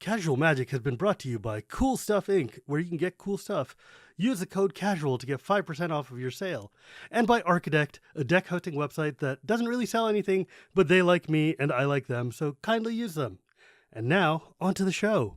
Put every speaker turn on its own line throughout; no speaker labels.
Casual Magic has been brought to you by Cool Stuff Inc., where you can get cool stuff. Use the code CASUAL to get 5% off of your sale. And by Architect, a deck hosting website that doesn't really sell anything, but they like me and I like them, so kindly use them. And now, on to the show.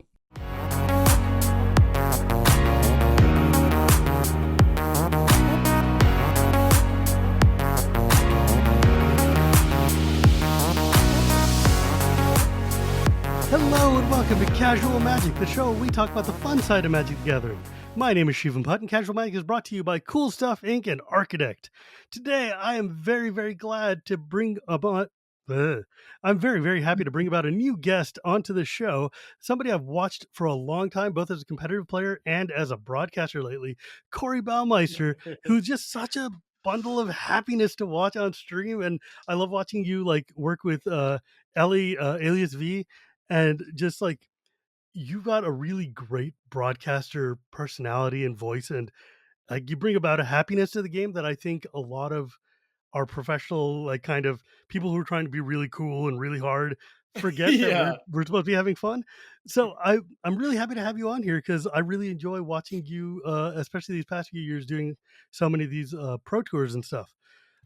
Hello and welcome to Casual Magic, the show where we talk about the fun side of Magic the Gathering. My name is Shivam, and Casual Magic is brought to you by Cool Stuff Inc. and Architect. Today, I am very glad to bring about... I'm very happy to bring about a new guest onto the show, somebody I've watched for a long time, both as a competitive player and as a broadcaster lately, Corey Baumeister, who's just such a bundle of happiness to watch on stream, and I love watching you work with Ellie, alias V, and just you got a really great broadcaster personality and voice, and you bring about a happiness to the game that I think a lot of our professional kind of people who are trying to be really cool and really hard forget that we're supposed to be having fun. So I'm really happy to have you on here because I really enjoy watching you, especially these past few years, doing so many of these pro tours and stuff.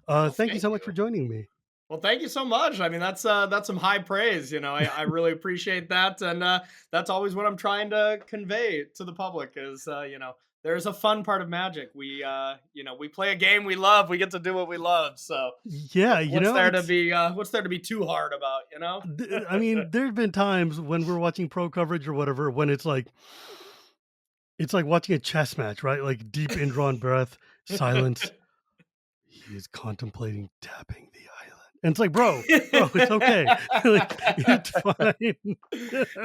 Thank you so much for joining me.
Well, thank you so much. I mean, that's some high praise. I really appreciate that, and that's always what I'm trying to convey to the public is, there's a fun part of Magic. We play a game we love. We get to do what we love. So
yeah,
what's there to be too hard about?
I mean, there's been times when we're watching pro coverage or whatever when it's like watching a chess match, right? Like deep indrawn breath, silence. He is contemplating tapping the island. And it's like, bro, it's okay. It's fine.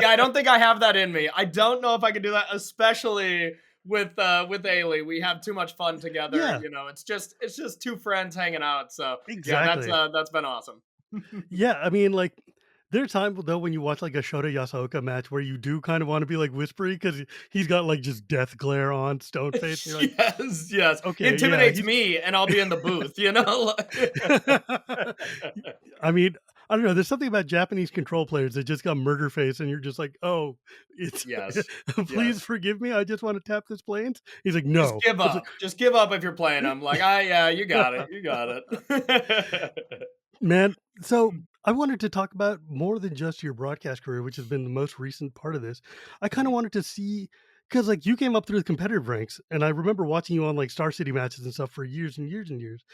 Yeah, I don't think I have that in me. I don't know if I can do that, especially with Ailey. We have too much fun together.
Yeah.
It's just two friends hanging out. So
exactly.
Yeah, that's been awesome.
Yeah, I mean, there are times though when you watch a Shota Yasuoka match where you do kind of want to be whispery because he's got just death glare on, stone face. You're like,
yes.
Okay,
he intimidates me, and I'll be in the booth.
I mean, I don't know. There's something about Japanese control players that just got murder face, and you're just like, oh, it's
yes.
Please forgive me. I just want to tap this planes. He's like, no,
just give up. Just give up if you're playing. I'm like, yeah, you got it. You got it.
Man, so I wanted to talk about more than just your broadcast career, which has been the most recent part of this. I kind of wanted to see, because you came up through the competitive ranks, and I remember watching you on Star City matches and stuff for years and years and years.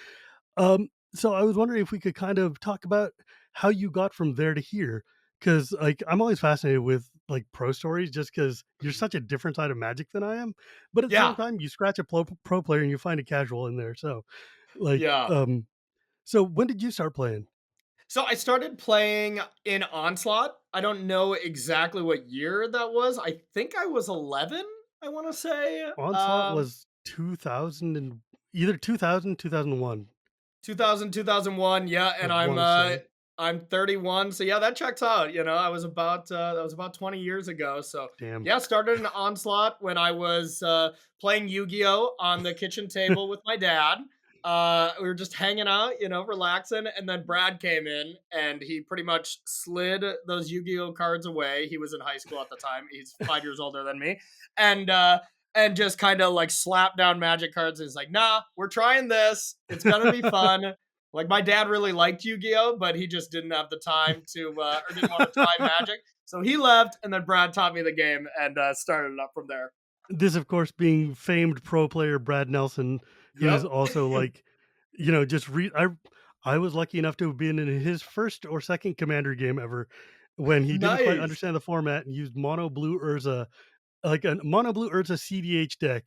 So I was wondering if we could kind of talk about how you got from there to here, because I'm always fascinated with pro stories, just because you're such a different side of Magic than I am. But at the same time, you scratch a pro player and you find a casual in there. So So when did you start playing?
So I started playing in Onslaught. I don't know exactly what year that was. I think I was 11, I want to say.
Onslaught was 2000 and either 2000, 2001.
2000, 2001, yeah, and I'm 31, so yeah, that checks out. I was that was about 20 years ago. So
damn.
Yeah, started an Onslaught when I was playing Yu-Gi-Oh on the kitchen table with my dad. We were just hanging out, relaxing, and then Brad came in and he pretty much slid those Yu-Gi-Oh cards away. He was in high school at the time. He's 5 years older than me. And just kind of slapped down Magic cards. And he's like, nah, we're trying this. It's going to be fun. My dad really liked Yu-Gi-Oh, but he just didn't have the time to, or didn't want to try Magic. So he left, and then Brad taught me the game and started it up from there.
This, of course, being famed pro player Brad Nelson, who is also I was lucky enough to have been in his first or second Commander game ever when he didn't quite understand the format and used mono blue Urza, a mono blue Urza CDH deck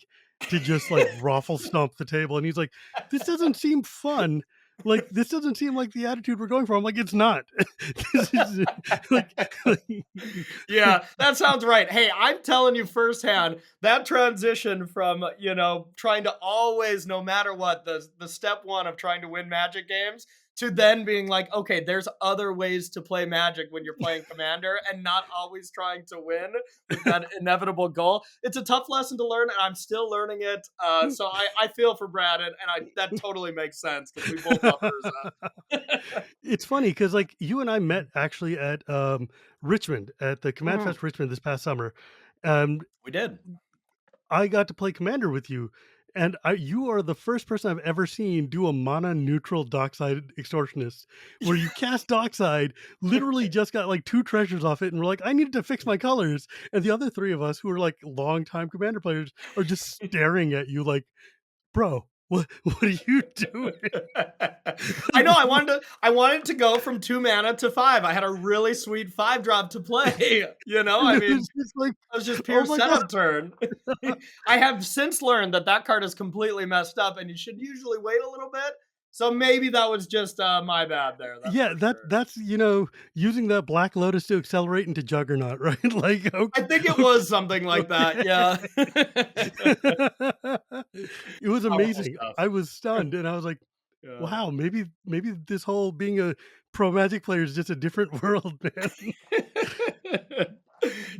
to just raffle stomp the table. And he's like, this doesn't seem fun. This doesn't seem like the attitude we're going for. I'm like, it's not. This is,
yeah, that sounds right. Hey, I'm telling you firsthand, that transition from, trying to always, no matter what, the step one of trying to win Magic games to then being like, okay, there's other ways to play Magic when you're playing Commander and not always trying to win with that inevitable goal. It's a tough lesson to learn, and I'm still learning it. So I feel for Brad, and that totally makes sense because we both love Urza.
It's funny because like you and I met actually at Richmond at the Command
Mhm.
Fest Richmond this past summer. Um,
We did.
I got to play Commander with you, and you are the first person I've ever seen do a mana neutral Dockside Extortionist, where you cast Dockside, literally just got like 2 treasures off it, and we're like, I needed to fix my colors, and the other 3 of us who are like longtime Commander players are just staring at you like, bro, what are you doing?
I
Like,
know. I wanted to go from 2 mana to 5. I had a really sweet 5 drop to play.
and
I
it
mean,
was just like,
it was just
oh
pure
my god.
setup turn. I have since learned that card is completely messed up, and you should usually wait a little bit. So maybe that was just my bad there. That's
Yeah,
for sure.
that's using that Black Lotus to accelerate into Juggernaut, right? Like,
I think it
okay,
was something like that.
okay.
Yeah.
It was
Powerful
amazing.
stuff.
I was stunned, and I was like,
Yeah.
"Wow, maybe this whole being a pro Magic player is just a different world, man."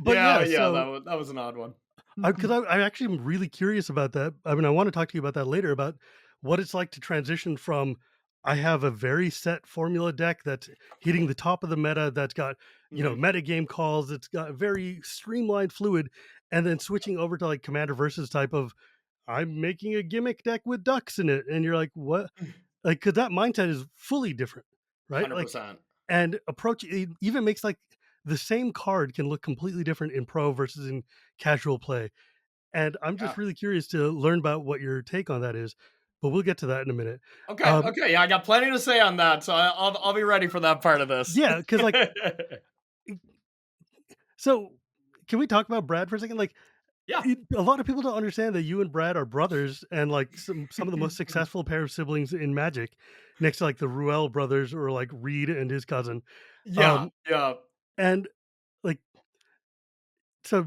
But
Yeah,
yeah,
yeah,
so
that was an odd one.
because I actually am really curious about that. I mean, I want to talk to you about that later about what it's like to transition from I have a very set formula deck that's hitting the top of the meta that's got,
Mhm.
meta game calls, it's got very streamlined fluid, and then switching over to like commander versus type of I'm making a gimmick deck with ducks in it. And you're like, what? Like, because that mindset is fully different, right? Like,
100%.
and approach it even makes like the same card can look completely different in pro versus in casual play. And I'm
Yeah.
just really curious to learn about what your take on that is, but we'll get to that in a minute.
Okay,
Um,
okay, yeah, I got plenty to say on that, so I'll be ready for that part of this.
yeah, because like, so can we talk about Brad for a second? Like,
Yeah.
a lot of people don't understand that you and Brad are brothers and like some of the most successful pair of siblings in Magic, next to like the Ruel brothers or like Reed and his cousin.
Yeah,
Um,
yeah.
and like, so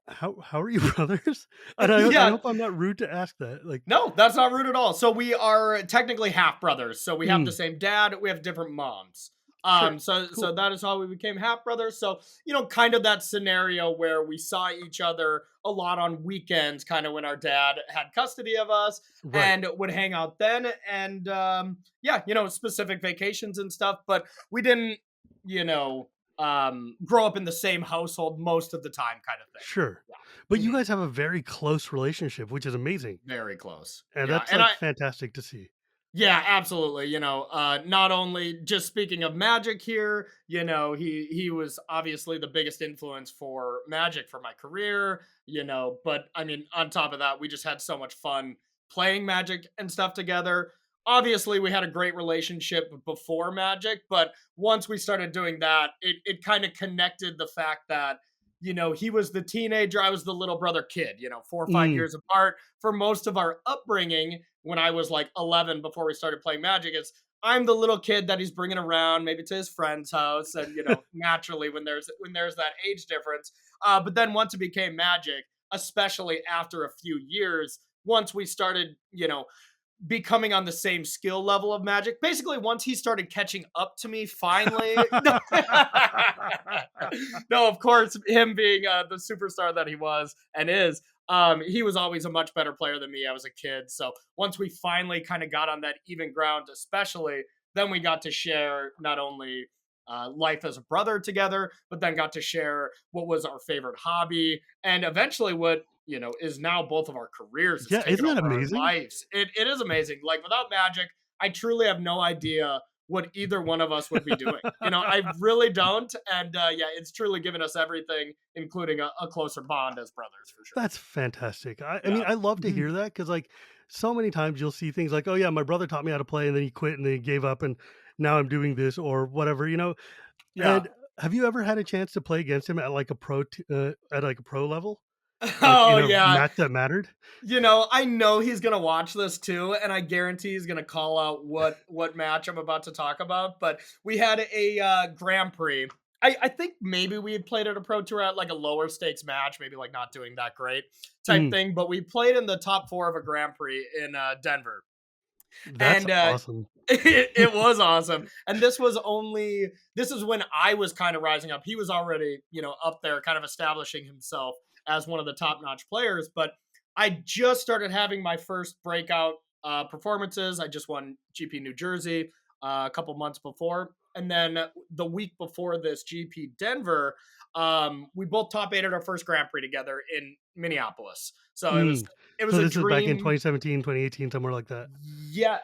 how are you brothers? And I
Yeah.
hope I'm not rude to ask that. Like,
No, that's not rude at all. So we are technically half brothers. So we have the
mm,
same dad. We have different moms.
sure,
So
cool,
that is how we became half brothers. So kind of that scenario where we saw each other a lot on weekends, kind of when our dad had custody of us,
right.
and would hang out then. And yeah, specific vacations and stuff. But we didn't, you know, grow up in the same household most of the time, kind of thing.
Sure. But
Yeah.
you
Mhm.
guys have a very close relationship, which is amazing.
Very close.
And
Yeah,
that's
and
like
I
fantastic to see.
Yeah, absolutely. Not only just speaking of Magic here, he was obviously the biggest influence for Magic for my career, but I mean, on top of that, we just had so much fun playing Magic and stuff together. Obviously, we had a great relationship before Magic, but once we started doing that, it kind of connected the fact that he was the teenager, I was the little brother kid, 4 or 5
Mm,
years apart. For most of our upbringing, when I was like 11 before we started playing Magic, is I'm the little kid that he's bringing around maybe to his friend's house, and naturally when there's that age difference. But then once it became Magic, especially after a few years, once we started, becoming on the same skill level of Magic. Basically, once he started catching up to me, finally. No, no, of course, him being the superstar that he was and is, he was always a much better player than me. I was a kid, so once we finally kind of got on that even ground, especially, then we got to share not only life as a brother together, but then got to share what was our favorite hobby, and eventually what is now both of our careers. It's
yeah,
taken
isn't that
over our
amazing?
lives. It is amazing. Like without Magic, I truly have no idea what either one of us would be doing. I really don't. And yeah, it's truly given us everything, including a closer bond as brothers for sure.
That's fantastic. I mean,
Yeah.
I love to
Mhm.
hear that because, like, so many times you'll see things like, "Oh yeah, my brother taught me how to play, and then he quit, and then he gave up, and now I'm doing this or whatever."
Yeah.
And have you ever had a chance to play against him at like a at like a pro level, like
Oh
in a
yeah.
match that mattered?
I know he's gonna watch this too, and I guarantee he's gonna call out what match I'm about to talk about. But we had a Grand Prix. I think maybe we had played at a pro tour at like a lower stakes match, maybe like not doing that great type
Mm,
thing. But we played in the top four of a Grand Prix in Denver,
That's
And
awesome.
it was awesome. And this is when I was kind of rising up. He was already, up there, kind of establishing himself as one of the top notch players. But I just started having my first breakout performances. I just won GP New Jersey a couple months before. And then the week before this GP Denver, we both top eight at our first Grand Prix together in Minneapolis. So
Mm.
it was
So
a
this is back in
dream.
2017, 2018, somewhere like that.
Yeah,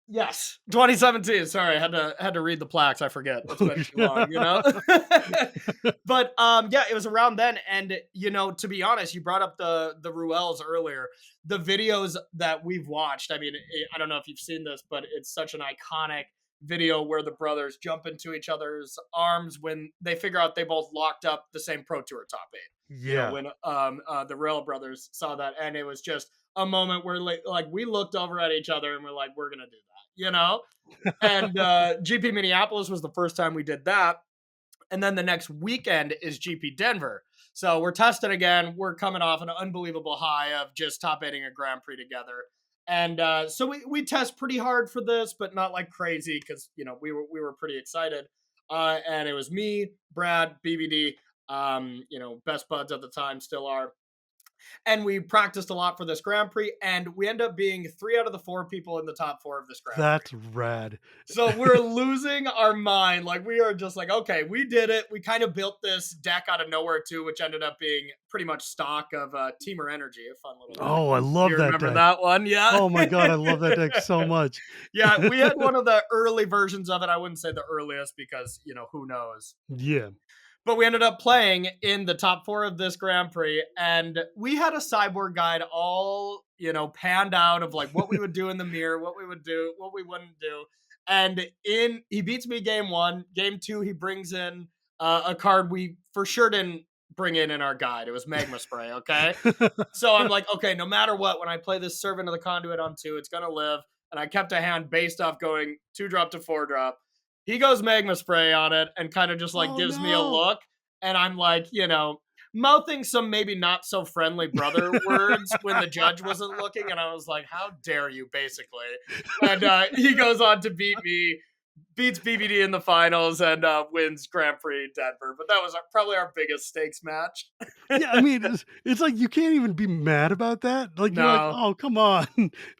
yes, 2017. Sorry, I had to read the plaques. I forget. It's
Oh,
been too long, But yeah, it was around then, and to be honest, you brought up the Ruels earlier. The videos that we've watched. I mean, I don't know if you've seen this, but it's such an iconic video where the brothers jump into each other's arms when they figure out they both locked up the same Pro Tour top eight.
yeah.
When the Rail brothers saw that, and it was just a moment where like we looked over at each other and we're like, we're gonna do that. And GP Minneapolis was the first time we did that. And then the next weekend is GP Denver. So we're testing again. We're coming off an unbelievable high of just top eighting a Grand Prix together. And so we test pretty hard for this, but not like crazy because we were pretty excited. And it was me, Brad, BBD, best buds at the time, still are, and we practiced a lot for this Grand Prix, and we end up being 3 out of the 4 people in the top 4 of this Grand Prix.
That's rad.
So we're losing our mind. Like, we are just like, okay, we did it. We kind of built this deck out of nowhere too, which ended up being pretty much stock of Teamer Energy, a fun little deck.
Oh, I love
You
that
remember
deck.
that one? Yeah.
Oh my god, I love that deck so much.
Yeah, we had one of the early versions of it. I wouldn't say the earliest because, who knows.
Yeah.
But we ended up playing in the top 4 of this Grand Prix, and we had a cyborg guide all, panned out of like what we would do in the mirror, what we would do, what we wouldn't do. And he beats me game 1. Game 2, he brings in a card we for sure didn't bring in our guide. It was Magma Spray, okay? So I'm like, okay, no matter what, when I play this Servant of the Conduit on 2, it's going to live. And I kept a hand based off going 2-drop to 4-drop. He goes Magma Spray on it and kind of just like
Oh
gives me a
no.
look. And I'm like, mouthing some maybe not so friendly brother words when the judge wasn't looking. And I was like, how dare you, basically. And he goes on to beat me, beats BBD in the finals, and wins Grand Prix Denver. But that was probably our biggest stakes match.
Yeah, I mean, it's like you can't even be mad about that. Like you're like,
No.
oh come on,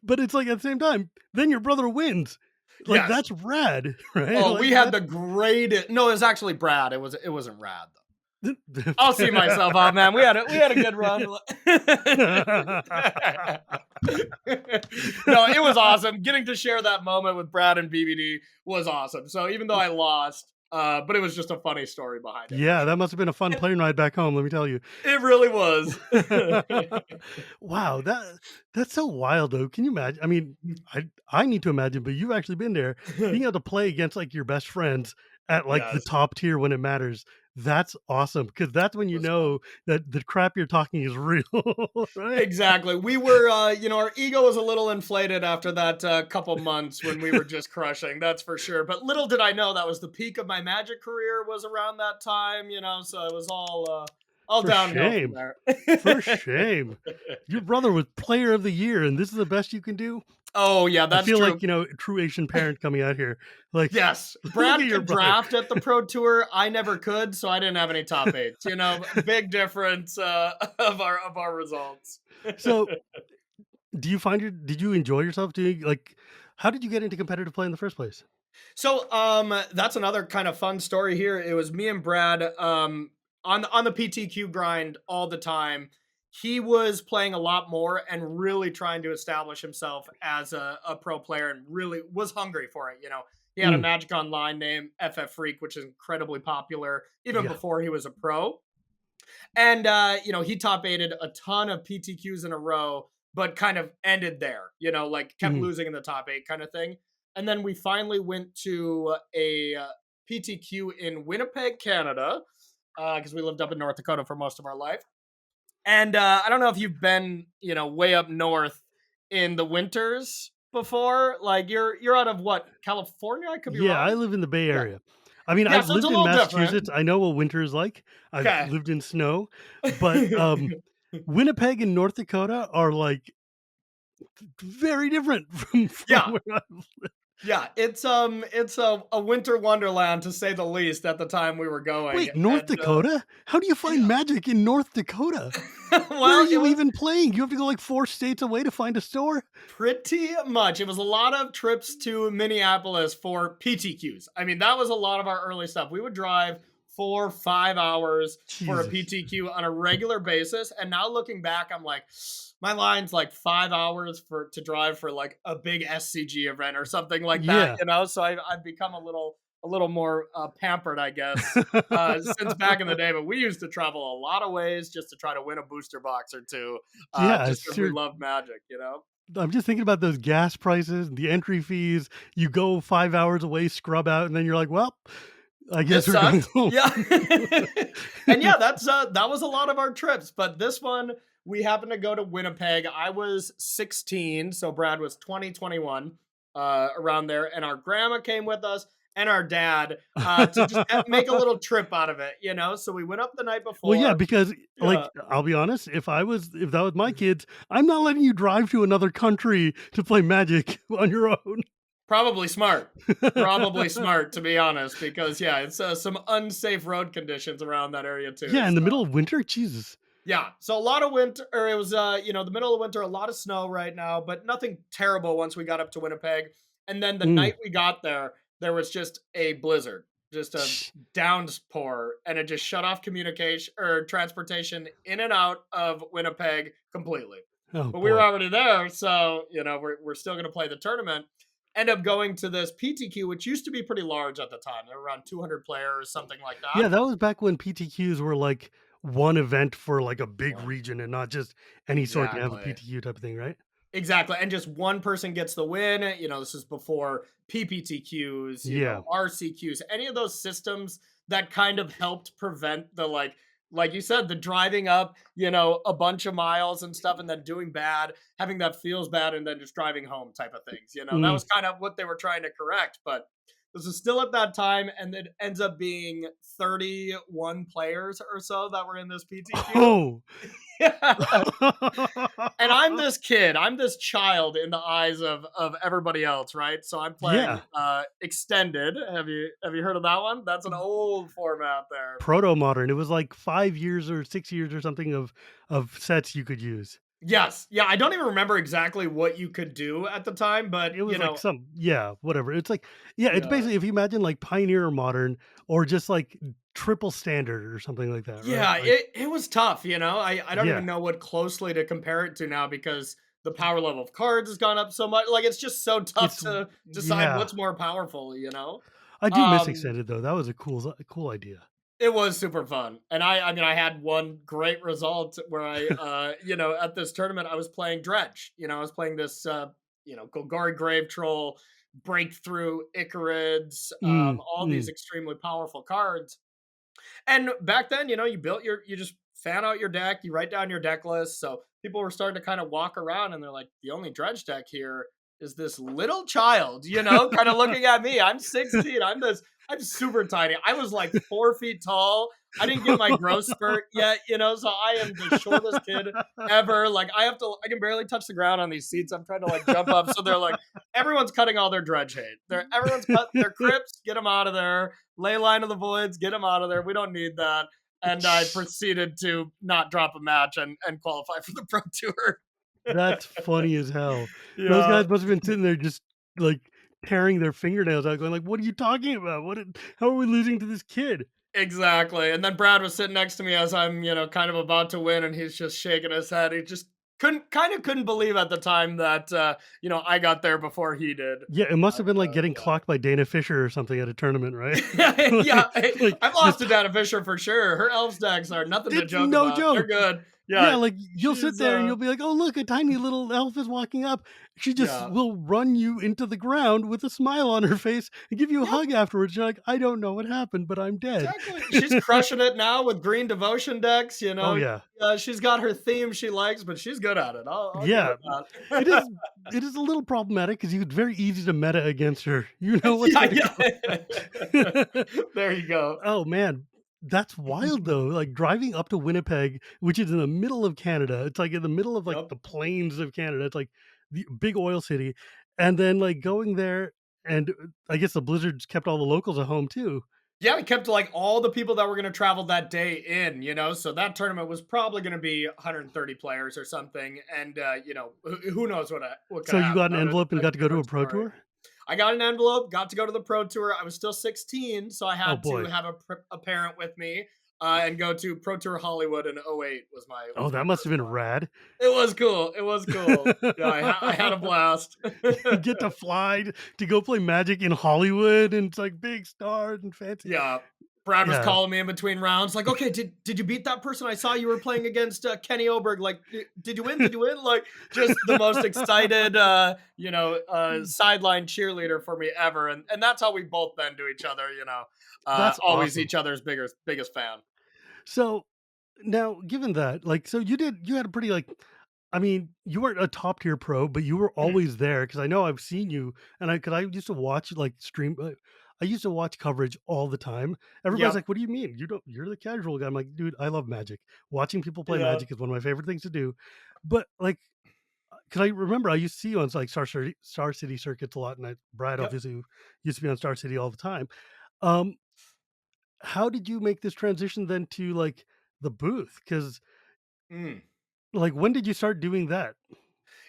but it's like at the same time, then your brother wins. Like
Yes.
that's rad, right?
Oh,
Like
we had the greatest. No, it was actually Brad. It wasn't Rad though.
that.
I'll see myself out, man. We had a good run. No, it was awesome. Getting to share that moment with Brad and BBD was awesome. So even though I lost, but it was just a funny story behind it.
Yeah, that must have been a fun plane ride back home. Let me tell you.
It really was.
Wow, that's so wild though. Can you imagine? I mean, I need to imagine, but you've actually been there, being able to play against like your best friends at like the
Yes.
top tier when it matters. That's awesome because that's when you
Was
know that the crap you're talking is real, right?
Exactly. We were, our ego was a little inflated after that couple months when we were just crushing. That's for sure. But little did I know that was the peak of my Magic career was around that time. So it was all
For
downhill from
shame.
there.
For shame. Your brother was player of the year, and this is the best you can do.
Oh yeah,
I
that's
feel
true.
like true Asian parent coming out here. Like
Yes,
look
Brad
at your
could
brother.
draft at the Pro Tour. I never could, so I didn't have any top eights. Big difference of our results.
So did you enjoy yourself doing like how did you get into competitive play in the first place?
So that's another kind of fun story here. It was me and Brad on the PTQ grind all the time. He was playing a lot more and really trying to establish himself as a pro player and really was hungry for it. He had a
Mm,
Magic Online name, FF Freak, which is incredibly popular even
yeah.
before he was a pro. And he top eighted a ton of PTQs in a row, but kind of ended there. Like kept
Mm,
losing in the top 8 kind of thing. And then we finally went to a PTQ in Winnipeg, Canada, because we lived up in North Dakota for most of our life. And I don't know if you've been, way up north in the winters before. Like you're out of what, California? I could be
yeah, I
wrong.
live in the Bay
Yeah.
Area. I mean,
Yeah,
I've
so it's a
lived in
little different.
Massachusetts. I know what winter is like. I've
Okay.
lived in snow, but Winnipeg and North Dakota are like Very different from
Yeah.
where I
Yeah, it's a winter wonderland to say the least at the time we were going,
Wait, North
and,
Dakota? How do you find
yeah.
magic in North Dakota? Where are
Well, it
you
was
even playing? You have to go like 4 states away to find a store?
pretty much. It was a lot of trips to Minneapolis for PTQs. I mean, that was a lot of our early stuff. We would drive 4, 5 hours for a
Jesus.
PTQ on a regular basis, and now looking back, I'm like, my line's like 5 hours for to drive for like a big SCG event or something like that,
Yeah.
you know? So I've become a little more pampered, I guess, since back in the day. But we used to travel a lot of ways just to try to win a booster box or two,
Yeah,
just because we
ser
love Magic, you know?
I'm just thinking about those gas prices, the entry fees. You go 5 hours away, scrub out, and then you're like, "Well, I guess
This
we're going
sucked.
home."
Yeah. And yeah, that was a lot of our trips, but this one we happened to go to Winnipeg. I was 16, so Brad was 20, 21, around there, and our grandma came with us and our dad to just make a little trip out of it, you know? So we went up the night
Well, yeah,
before.
because,
Yeah.
like, I'll be honest, if that was my kids, I'm not letting you drive to another country to play Magic on your own.
Probably smart. Probably smart, to be honest, because yeah, it's some unsafe road conditions around that area too.
Yeah, in
So
the middle of winter? Jesus.
yeah, so a lot of winter, or it was, the middle of winter, a lot of snow right now, but nothing terrible once we got up to Winnipeg. And then the
Mm.
night we got there, there was just a blizzard, just a downpour, and it just shut off communication or transportation in and out of Winnipeg completely.
Oh,
But we were
boy.
already there, so we're still going to play the tournament. End up going to this PTQ, which used to be pretty large at the time. There were around 200 players, something like that.
Yeah, that was back when PTQs were, like, one event for, like, a big
One.
region and not just any store can have a
Exactly.
PTQ type of thing, right?
Exactly, and just one person gets the win. This is before PPTQs,
Yeah.
RCQs, any of those systems that kind of helped prevent the like you said, the driving up, a bunch of miles and stuff, and then doing bad, having that feels bad, and then just driving home type of things. That
Mm.
was kind of what they were trying to correct. But this is still at that time, and it ends up being 31 players or so that were in this PTQ.
Oh.
And I'm this kid, I'm this child in the eyes of everybody else, right? So I'm playing
Yeah.
extended. Have you heard of that one? That's an old format there.
Proto-modern. It was like 5 years or 6 years or something of sets you could use.
Yes. Yeah, I don't even remember exactly what you could do at the time, but
It was like some yeah, whatever. It's like yeah, it's
yeah.
basically if you imagine like Pioneer or Modern or just like triple standard or something like that, right?
Yeah,
Like
it was tough, I don't
yeah,
even know what closely to compare it to now because the power level of cards has gone up so much. Like it's just so tough
it's
to decide
yeah.
what's more powerful.
I do miss
Um
extended though. That was a cool idea.
It was super fun, and I mean, I had one great result where I, at this tournament, I was playing Dredge. I was playing this, Golgari Grave Troll, Breakthrough, Icarids,
Mm,
all these
mm.
extremely powerful cards. And back then, you just fan out your deck, you write down your deck list. So people were starting to kind of walk around, and they're like, the only Dredge deck here is this little child, kind of looking at me. I'm 16. I'm super tiny. I was like 4 feet tall. I didn't get my growth spurt yet, so I am the shortest kid ever. Like I can barely touch the ground on these seats. I'm trying to like jump up. So they're like, everyone's cutting all their Dredge hate. Everyone's cut their Crypts, get them out of there. Ley Line of the Voids, get them out of there. We don't need that. And I proceeded to not drop a match and qualify for the Pro Tour.
That's funny as hell. Those
Yeah.
guys must have been sitting there just like tearing their fingernails out, going like, "What are you talking about? How are we losing to this kid?"
Exactly. And then Brad was sitting next to me as I'm, kind of about to win, and he's just shaking his head. He just couldn't believe at the time that I got there before he did.
Yeah, it must have been like getting
Yeah.
clocked by Dana Fisher or something at a tournament, right?
Yeah,
like
I've lost
just
to Dana Fisher for sure. Her elf stacks are nothing to
it's
joke
no
about. They're
joke.
good.
Yeah,
Yeah,
like you'll sit
she's
there and you'll be like, "Oh, look, a tiny little elf is walking up." She just
yeah.
will run you into the ground with a smile on her face and give you a
Yep.
hug afterwards. You're like, "I don't know what happened, but I'm dead."
Exactly. She's crushing it now with green devotion decks.
Oh yeah,
She's got her theme she likes, but she's good at it. I'll give her
yeah. It
that.
is. It is a little problematic because it's very easy to meta against her. You know what's
Yeah,
going
yeah.
to go.
There you go.
Oh man, that's wild though. Like driving up to Winnipeg, which is in the middle of Canada. It's like in the middle of like
Yep.
the plains of Canada. It's like the big oil city, and then like going there, and I guess the blizzards kept all the locals at home too.
Yeah, we kept like all the people that were going to travel that day in, so that tournament was probably going to be 130 players or something. And, who knows what could
So
have
you
happened.
got an envelope and
That's
got
a
to go to a
different
pro
story.
tour.
I got an envelope, got to go to the pro tour. I was still 16, so I
Oh
had to
boy.
have a parent with me and go to Pro Tour Hollywood in '08 was my
Oh,
was my
that must have
first
been
one.
rad.
It was cool. It was cool. Yeah, I had a blast.
You get to fly to go play Magic in Hollywood, and it's like big stars and fancy.
Yeah. Brad was
Yeah,
calling me in between rounds, like, "Okay, did you beat that person? I saw you were playing against Kenny Oberg. Like, did you win? Did you win?" Like, just the most excited, sideline cheerleader for me ever, and that's how we've both been to each other.
that's
Always
awesome.
each other's biggest fan.
So now, given that, like, so you had a pretty like, I mean, you weren't a top tier pro, but you were
Mhm.
always there because I know I've seen you, and because I used to watch like stream. I used to watch coverage all the time. Everybody's
Yep.
like, "What do you mean? You don't? You're the casual guy." I'm like, "Dude, I love Magic. Watching people play
Yeah.
Magic is one of my favorite things to do." But like, because I remember I used to see you on like Star City circuits a lot, and Brad
Yep.
obviously used to be on Star City all the time. Um, how did you make this transition then to like the booth? Because
Mm.
like, when did you start doing that?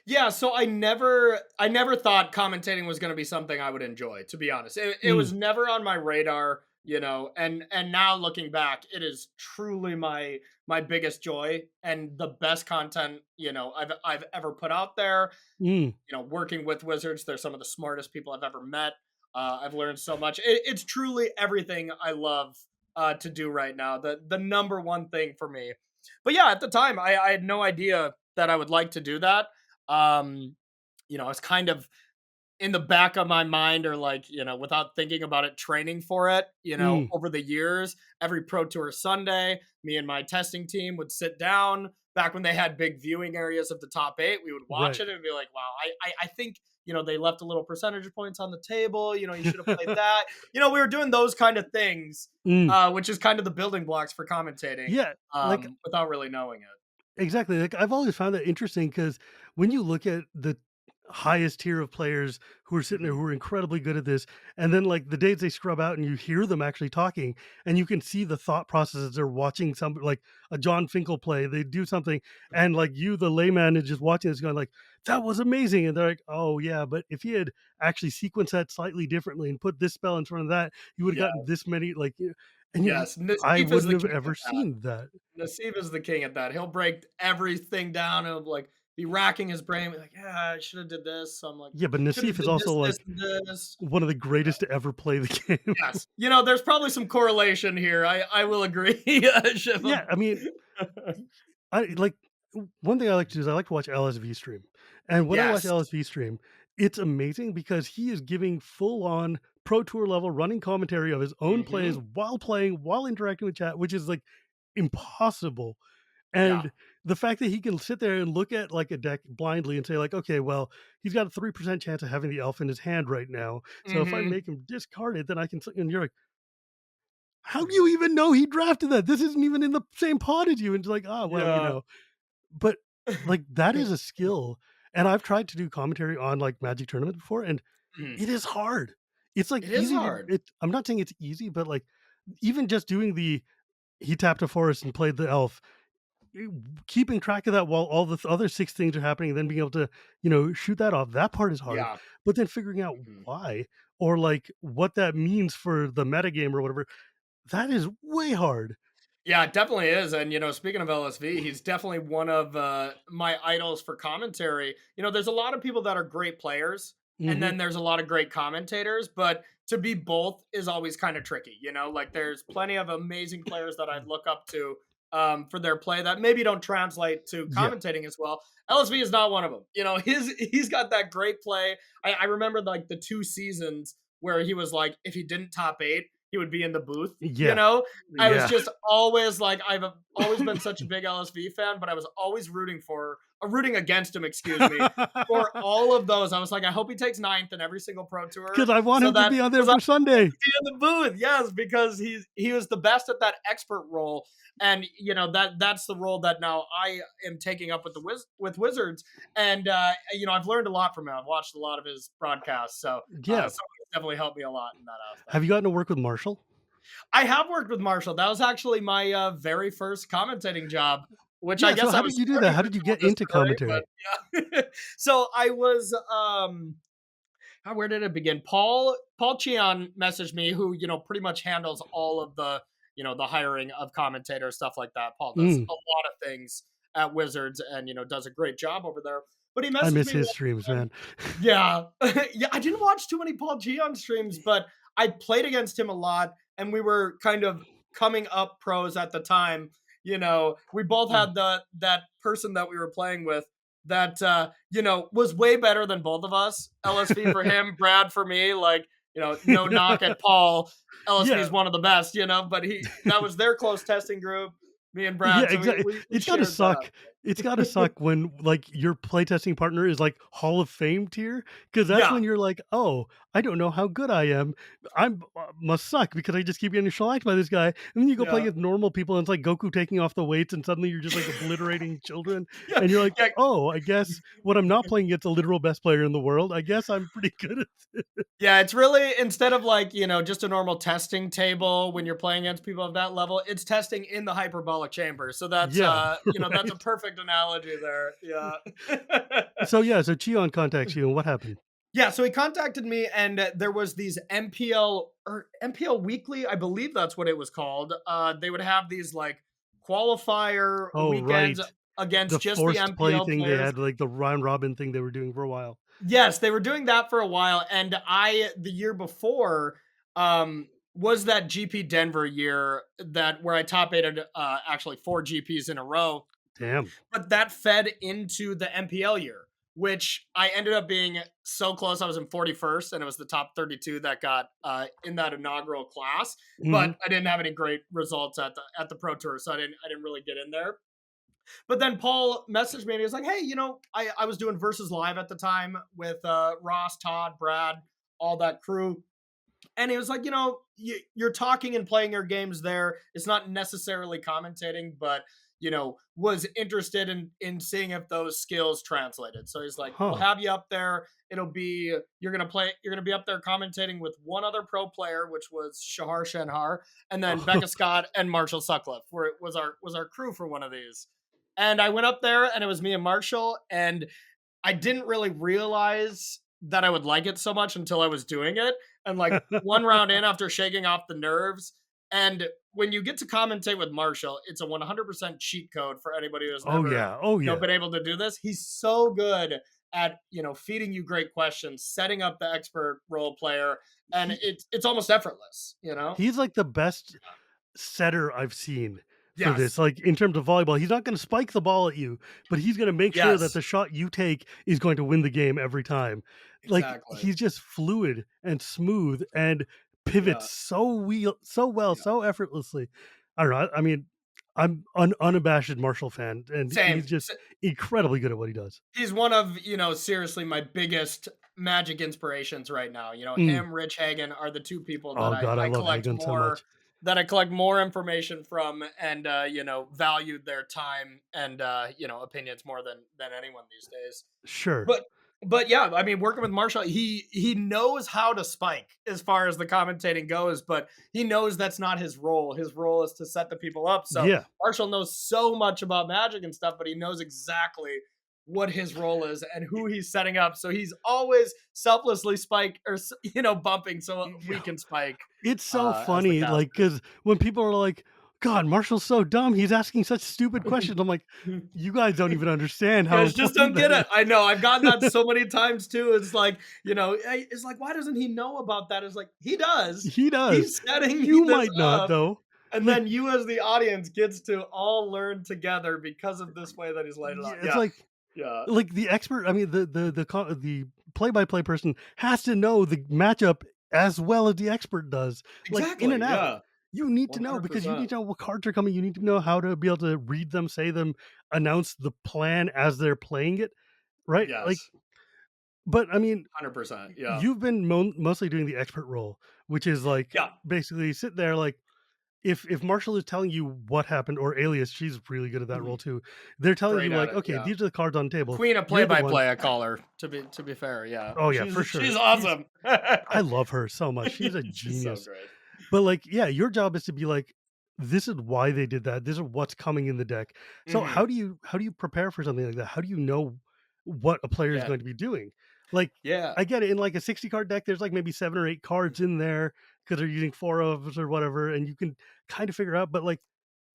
Yeah, so I never thought commentating was going to be something I would enjoy, to be honest. It
Mm,
was never on my radar, and now looking back, it is truly my biggest joy and the best content, I've ever put out there.
mm,
Working with wizards, they're some of the smartest people I've ever met. I've learned so much. It's truly everything I love to do right now. The number one thing for me. But yeah, at the time, I had no idea that I would like to do that. Um, I was kind of in the back of my mind, or like, without thinking about it, training for it,
mm,
over the years. Every Pro Tour Sunday, me and my testing team would sit down. Back when they had big viewing areas of the top eight, we would watch
right.
it and be like, wow, I think, they left a little percentage points on the table. You should have played that. We were doing those kind of things,
Mm,
which is kind of the building blocks for commentating,
yeah, like,
without really knowing it.
exactly, like, I've always found that interesting because when you look at the highest tier of players who are sitting there
Mhm.
who are incredibly good at this, and then, like, the days they scrub out and you hear them actually talking, and you can see the thought processes, they're watching some like, a John Finkel play, they do something, and, like, you, the layman, is just watching this going like, "That was amazing," and they're like, "Oh, yeah, but if he had actually sequenced that slightly differently and put this spell in front of that, you would've
Yeah.
gotten this many," like, and you
Yes.
I
Nassif is
wouldn't
the
have
king
ever
at that.
seen that.
Nassif is the king at that. He'll break everything down. He'll like be racking his brain, be like, yeah, I should have did this. So I'm like,
Yeah, but
should have
Nassif is
did
also,
this, this,
like,
and this.
one of the
Yeah.
greatest to ever play the game.
Yes. There's probably some correlation here. I will agree,
Yeah,
Shivam.
I mean, I like one thing I like to do is I like to watch LSV stream. And when I watch
Yes.
LSV stream, it's amazing because he is giving full on pro tour level running commentary of his own plays
Hmm.
while playing, while interacting with chat, which is like impossible.
Yeah.
And the fact that he can sit there and look at like a deck blindly and say, like, okay, well, he's got a 3% chance of having the elf in his hand right now. So if I
Hmm.
make him discard it, then I can, and you're like, how do you even know he drafted that? This isn't even in the same pod as you. And it's like, ah, well,
Yeah.
but like that is a skill. And I've tried to do commentary on like Magic tournament before, and
Mhm.
it is hard. It's like
It is
easy to
hard.
it. I'm not saying it's easy, but like even just doing the he tapped a forest and played the elf, keeping track of that while all the other six things are happening, and then being able to, shoot that off. That part is hard.
Yeah.
But then figuring out
Mhm.
why or like what that means for the metagame or whatever, that is way hard.
Yeah, it definitely is. And, speaking of LSV, he's definitely one of my idols for commentary. There's a lot of people that are great players, and
Mhm.
then there's a lot of great commentators, but to be both is always kind of tricky. Like there's plenty of amazing players that I'd look up to for their play that maybe don't translate to
Yeah.
commentating as well. LSV is not one of them. He's got that great play. I remember like the 2 seasons where he was like, if he didn't top eight, he would be in the booth. You
Yeah.
know, I was
Yeah.
just always like, I've always been such a big LSV fan, but I was always rooting against him, excuse me, for all of those. I was like, I hope he takes ninth in every single pro tour
Because I want
so
him to
that
be on there
because I
for Sunday.
be in the booth. Yes, because he was the best at that expert role, and that's the role that now I am taking up with with Wizards, and I've learned a lot from him. I've watched a lot of his broadcasts, so
Yeah.
someone definitely helped me a lot in that
Have
aspect.
you gotten to work with Marshall?
I have worked with Marshall. That was actually my very first commentating job, which I
Yeah. So
guess
how
I
did
was
you do that?
flirting
How
with
did you
him on
get
this
into
story, but
commentary?
yeah. So I was where did it begin? Paul Cheon messaged me, who pretty much handles all of the the hiring of commentators, stuff like that. Paul does
Mm,
a lot of things at Wizards, and does a great job over there. But he
I
messaged
miss
me
his streams,
one time.
man.
Yeah, yeah. I didn't watch too many Paul Cheon streams, but I played against him a lot, and we were kind of coming up pros at the time. We both
Mm.
had that person that we were playing with that was way better than both of us. LSV for him, Brad for me. Like, no knock at Paul. LSV
Yeah.
is one of the best, but he that was their close testing group, me and
Yeah,
Brad. So we
exactly.
we, we
It's gotta
shared that.
suck. It's gotta suck when, like, your playtesting partner is, like, Hall of Fame tier, because that's
Yeah,
when you're like, "Oh, I don't know how good I am. I'm must suck because I just keep getting shellacked by this guy." And then you go play
yeah,
against normal people, and it's like Goku taking off the weights, and suddenly you're just, like, obliterating children,
yeah,
and you're like,
yeah.
"Oh, I guess when I'm not playing against the literal best player in the world, I guess I'm pretty good at."
Yeah, it's really instead of like, just a normal testing table when you're playing against people of that level, it's testing in the hyperbolic chamber. So that's
Yeah,
that's a
right?
perfect analogy there. Yeah.
So, yeah, so Cheon contacts you, and what happened?
Yeah, so he contacted me, and there was these MPL or MPL Weekly, I believe that's what it was called. They would have these like qualifier
Oh,
weekends
right. The
against just the
forced play
MPL
thing they
players.
had, like, the round robin thing they were doing for a while.
Yes, they were doing that for a while, and the year before was that GP Denver year that where I top aided actually 4 GPs in a row,
Damn.
but that fed into the MPL year, which I ended up being so close. I was in 41st, and it was the top 32 that got in that inaugural class,
Mhm.
but I didn't have any great results at the Pro Tour, so I didn't really get in there. But then Paul messaged me and he was like, "Hey, I was doing Versus Live at the time with Ross, Todd, Brad, all that crew." And he was like, you're talking and playing your games there. It's not necessarily commentating, but was interested in seeing if those skills translated. So he's like, we'll
Huh.
have you up there. It'll be you're gonna be up there commentating with one other pro player, which was Shahar Shenhar, and then Becca Scott and Marshall Sutcliffe, where it was our crew for one of these. And I went up there and it was me and Marshall, and I didn't really realize that I would like it so much until I was doing it. And like one round in after shaking off the nerves. And when you get to commentate with Marshall, it's a 100% cheat code for anybody who's
Oh,
never,
yeah. Oh, yeah.
been able to do this. He's so good at, feeding you great questions, setting up the expert role player, and
He
it's almost effortless.
he's, like, the best setter I've seen for this,
Yes.
like, in terms of volleyball. He's not gonna spike the ball at you, but he's gonna make sure that
Yes.
the shot you take is going to win the game every time. Like,
Exactly.
he's just fluid and smooth and
Yeah.
pivots so well,
Yeah.
so effortlessly. I don't know, I mean, I'm an unabashed Marshall fan, and he's
Same.
just incredibly good at what he does.
He's one of, seriously my biggest Magic inspirations right now.
Mm.
Him, Rich Hagan are the two people that
Oh
I,
god, I
I
love
collect
Hagen so
more
much.
information from, and valued their time and opinions more than anyone these days.
Sure.
But yeah, I mean, working with Marshall, he knows how to spike as far as the commentating goes, but he knows that's not his role. His role is to set the people up. So
Yeah.
Marshall knows so much about Magic and stuff, but he knows exactly what his role is and who he's setting up. So he's always selflessly spike or bumping so we
Yeah.
can spike
It's so
as the
funny, like,
casters.
because when people are like, "God, Marshall's so dumb, he's asking such stupid questions." I'm like, "You guys don't even understand
You
how
guys just
important
don't
that
get
is."
it. I know. I've gotten that so many times too. It's like, it's like, why doesn't he know about that? It's like, he does.
He does.
He's setting
You
this
might not,
up.
though.
And
Like,
then you as the audience gets to all learn together because of this way that he's laid it
yeah,
out.
it's
Yeah.
like
Yeah.
the expert, I mean, the play-by-play person has to know the matchup as well as the expert does. Like in and
Exactly.
out.
Yeah.
You need to know because you
100%.
need to know what cards are coming. You need to know how to be able to read them, say them, announce the plan as they're playing it, right? Like,
Yes.
but I mean,
100%. Yeah.
you've been mostly doing the expert role, which is like
Yeah.
basically sit there like if Marshall is telling you what happened or Alias, she's really good at that role
Mhm.
too. They're telling you
Great at
like,
it.
okay,
Yeah.
these are the cards on the table.
Queen of
You're the one.
play-by-play, I call her, to be fair. Yeah.
Oh yeah,
She's
for
she's
sure.
awesome.
I love her so much. She's a
She's so
genius.
great.
But like, yeah, your job is to be like, this is why they did that. This is what's coming in the deck. So
Mhm.
how do you prepare for something like that? How do you know what a player is
Yeah.
going to be doing? Like,
Yeah.
I get it in like a 60 card deck, there's like maybe 7 or 8 cards in there because they're using 4 of or whatever, and you can kind of figure out, but like,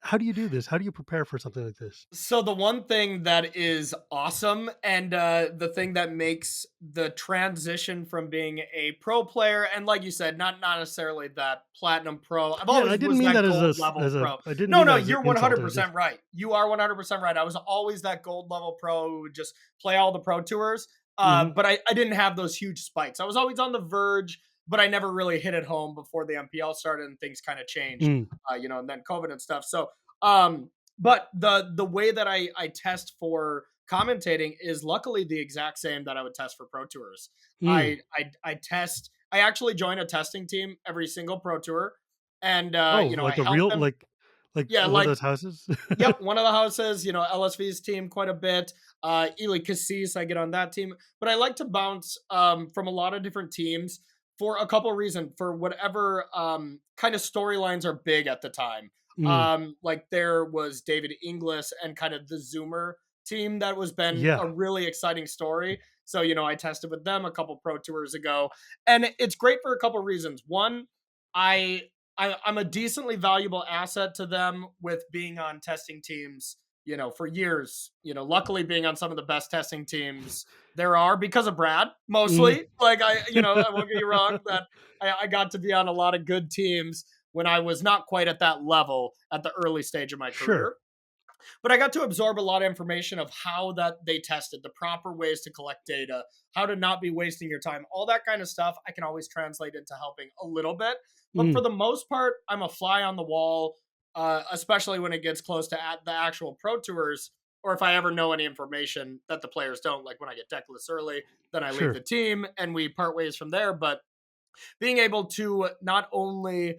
how do you do this? How do you prepare for something like this?
So the one thing that is awesome and the thing that makes the transition from being a pro player and like you said, not necessarily that platinum pro. I've
Yeah, and I
always
didn't
was
mean
that
that as a
gold level pro.
I didn't
No,
mean
no,
that as an
you're
insult. It was just
100% right. You are 100% right. I was always that gold level pro who would just play all the pro tours.
mhm,
But I didn't have those huge spikes. I was always on the verge, but I never really hit it home before the MPL started and things kind of changed.
mm,
And then COVID and stuff. So um but the way that I test for commentating is luckily the exact same that I would test for pro tours.
mm.
I test. I actually join a testing team every single pro tour, and
Oh,
I
like a
help
real
them.
like
Yeah,
one of
like
those houses?
yep, one of the houses. LSV's team quite a bit. Ely Cassis, I get on that team, but I like to bounce from a lot of different teams for a couple reasons. For whatever kind of storylines are big at the time.
Mm,
Like there was David Inglis and kind of the Zoomer team that was been
yeah,
a really exciting story. So I tested with them a couple pro tours ago, and it's great for a couple reasons. One, I I'm a decently valuable asset to them with being on testing teams, for years. Luckily being on some of the best testing teams there are because of Brad,
mm.
mostly. Like I won't get you wrong that I got to be on a lot of good teams when I was not quite at that level at the early stage of my
Sure,
career. But I got to absorb a lot of information of how that they tested, the proper ways to collect data, how to not be wasting your time, all that kind of stuff. I can always translate into helping a little bit, but for
mm,
the most part, I'm a fly on the wall, especially when it gets close to the actual pro tours. Or if I ever know any information that the players don't, like when I get deck lists early, then I leave
sure,
the team and we part ways from there. But being able to not only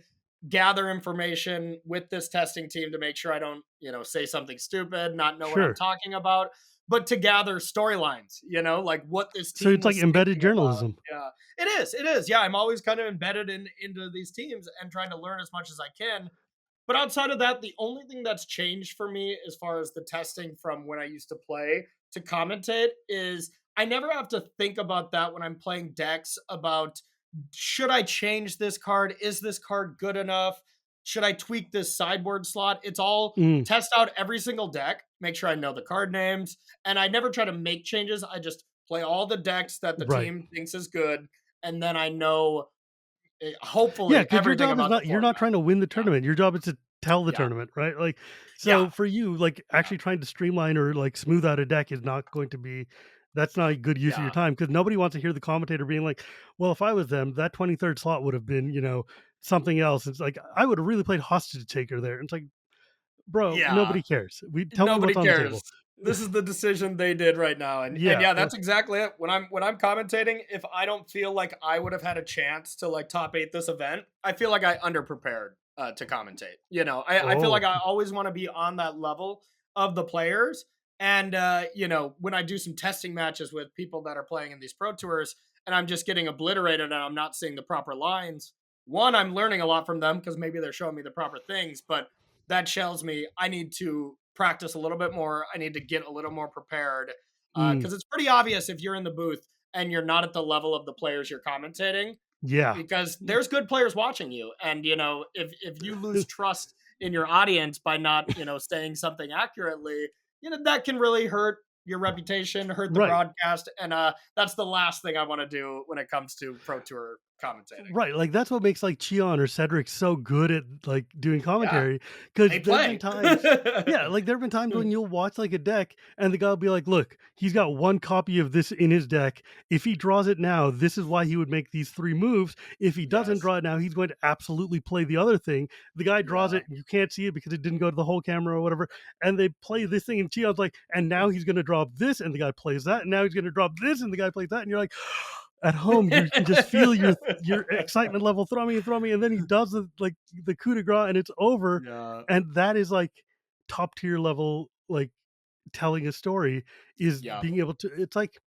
gather information with this testing team to make sure I don't, say something stupid, not know what I'm
sure.
talking about, but to gather storylines, like what this
So
team
it's like
was
embedded
thinking about.
journalism.
Yeah. It is. It is. Yeah, I'm always kind of embedded into these teams and trying to learn as much as I can. But outside of that, the only thing that's changed for me as far as the testing from when I used to play to commentate is I never have to think about that when I'm playing decks about should I change this card? Is this card good enough? Should I tweak this sideboard slot? It's all
Mm,
test out every single deck, make sure I know the card names, and I never try to make changes. I just play all the decks that the
right.
team thinks is good, and then I know
Yeah,
hopefully
because your
everything
job is
about the
not you're
format.
not trying to win the
Yeah,
tournament. Your job is to tell the
yeah,
tournament, right? Like,
yeah,
so for you, like
yeah,
actually trying to streamline or like smooth out a deck is not going to be that's not a good use of your
yeah,
time because nobody wants to hear the commentator being like, well, if I was them, that 23rd slot would have been, something else. It's like I would have really played hostage taker there. And it's like, bro,
yeah.
nobody cares. We tell me
Nobody
what's on the table.
cares. This is the decision they did right now, and
Yeah,
yeah,
like
that's exactly it. When I'm commentating, if I don't feel like I would have had a chance to like top eight this event, I feel like I underprepared to commentate. I feel like
oh,
I always want to be on that level of the players, and when I do some testing matches with people that are playing in these pro tours, and I'm just getting obliterated and I'm not seeing the proper lines. One, I'm learning a lot from them because maybe they're showing me the proper things, but that tells me I need to practice a little bit more. I need to get a little more prepared
mm,
because it's pretty obvious if you're in the booth and you're not at the level of the players you're commentating
yeah.
because there's good players watching you. And, if you lose trust in your audience by not, saying something accurately, that can really hurt your reputation, hurt the
Right.
broadcast. And that's the last thing I want to do when it comes to pro tour commentating.
Right, like, that's what makes, like, Cheon or Cedric so good at, like, doing
Yeah,
commentary. Because
they
there've been
play.
times yeah, like, there've been times when you'll watch, like, a deck, and the guy will be like, "Look, he's got 1 copy of this in his deck. If he draws it now, this is why he would make these 3 moves. If he doesn't
Yes.
draw it now, he's going to absolutely play the other thing." The guy draws
Yeah.
it, and you can't see it because it didn't go to the whole camera or whatever, and they play this thing, and Cheon's like, "And now he's gonna drop this," and the guy plays that, and now he's gonna drop this, and the guy plays that, and you're like, at home, you can just feel your excitement level throw me, and then he does the coup de grace, and it's over,
Yeah.
and that is like top tier level, like telling a story is
Yeah.
being able to. It's like